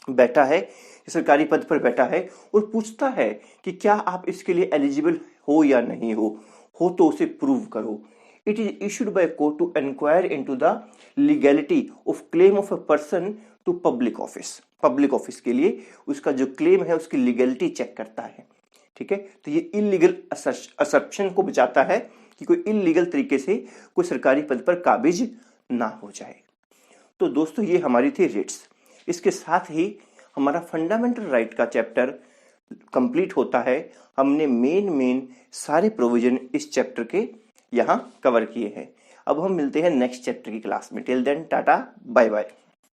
Speaker 1: बैठा है, सरकारी पद पर बैठा है, और पूछता है कि क्या आप इसके लिए एलिजिबल हो या नहीं हो तो उसे प्रूव करो। It is issued by court to inquire into the legality of claim of a person to public office. Public office के लिए उसका जो क्लेम है उसकी लीगैलिटी चेक करता है। ठीक है, तो ये इलीगल असर्प्शन को बचाता है कि कोई इलीगल तरीके से कोई सरकारी पद पर काबिज ना हो जाए। तो दोस्तों, ये हमारी थी रिट्स। इसके साथ ही हमारा फंडामेंटल राइट का चैप्टर कंप्लीट होता है। हमने मेन सारे प्रोविजन इस चैप्टर के यहाँ कवर किए हैं। अब हम मिलते हैं नेक्स्ट चैप्टर की क्लास में। Till then tata bye bye.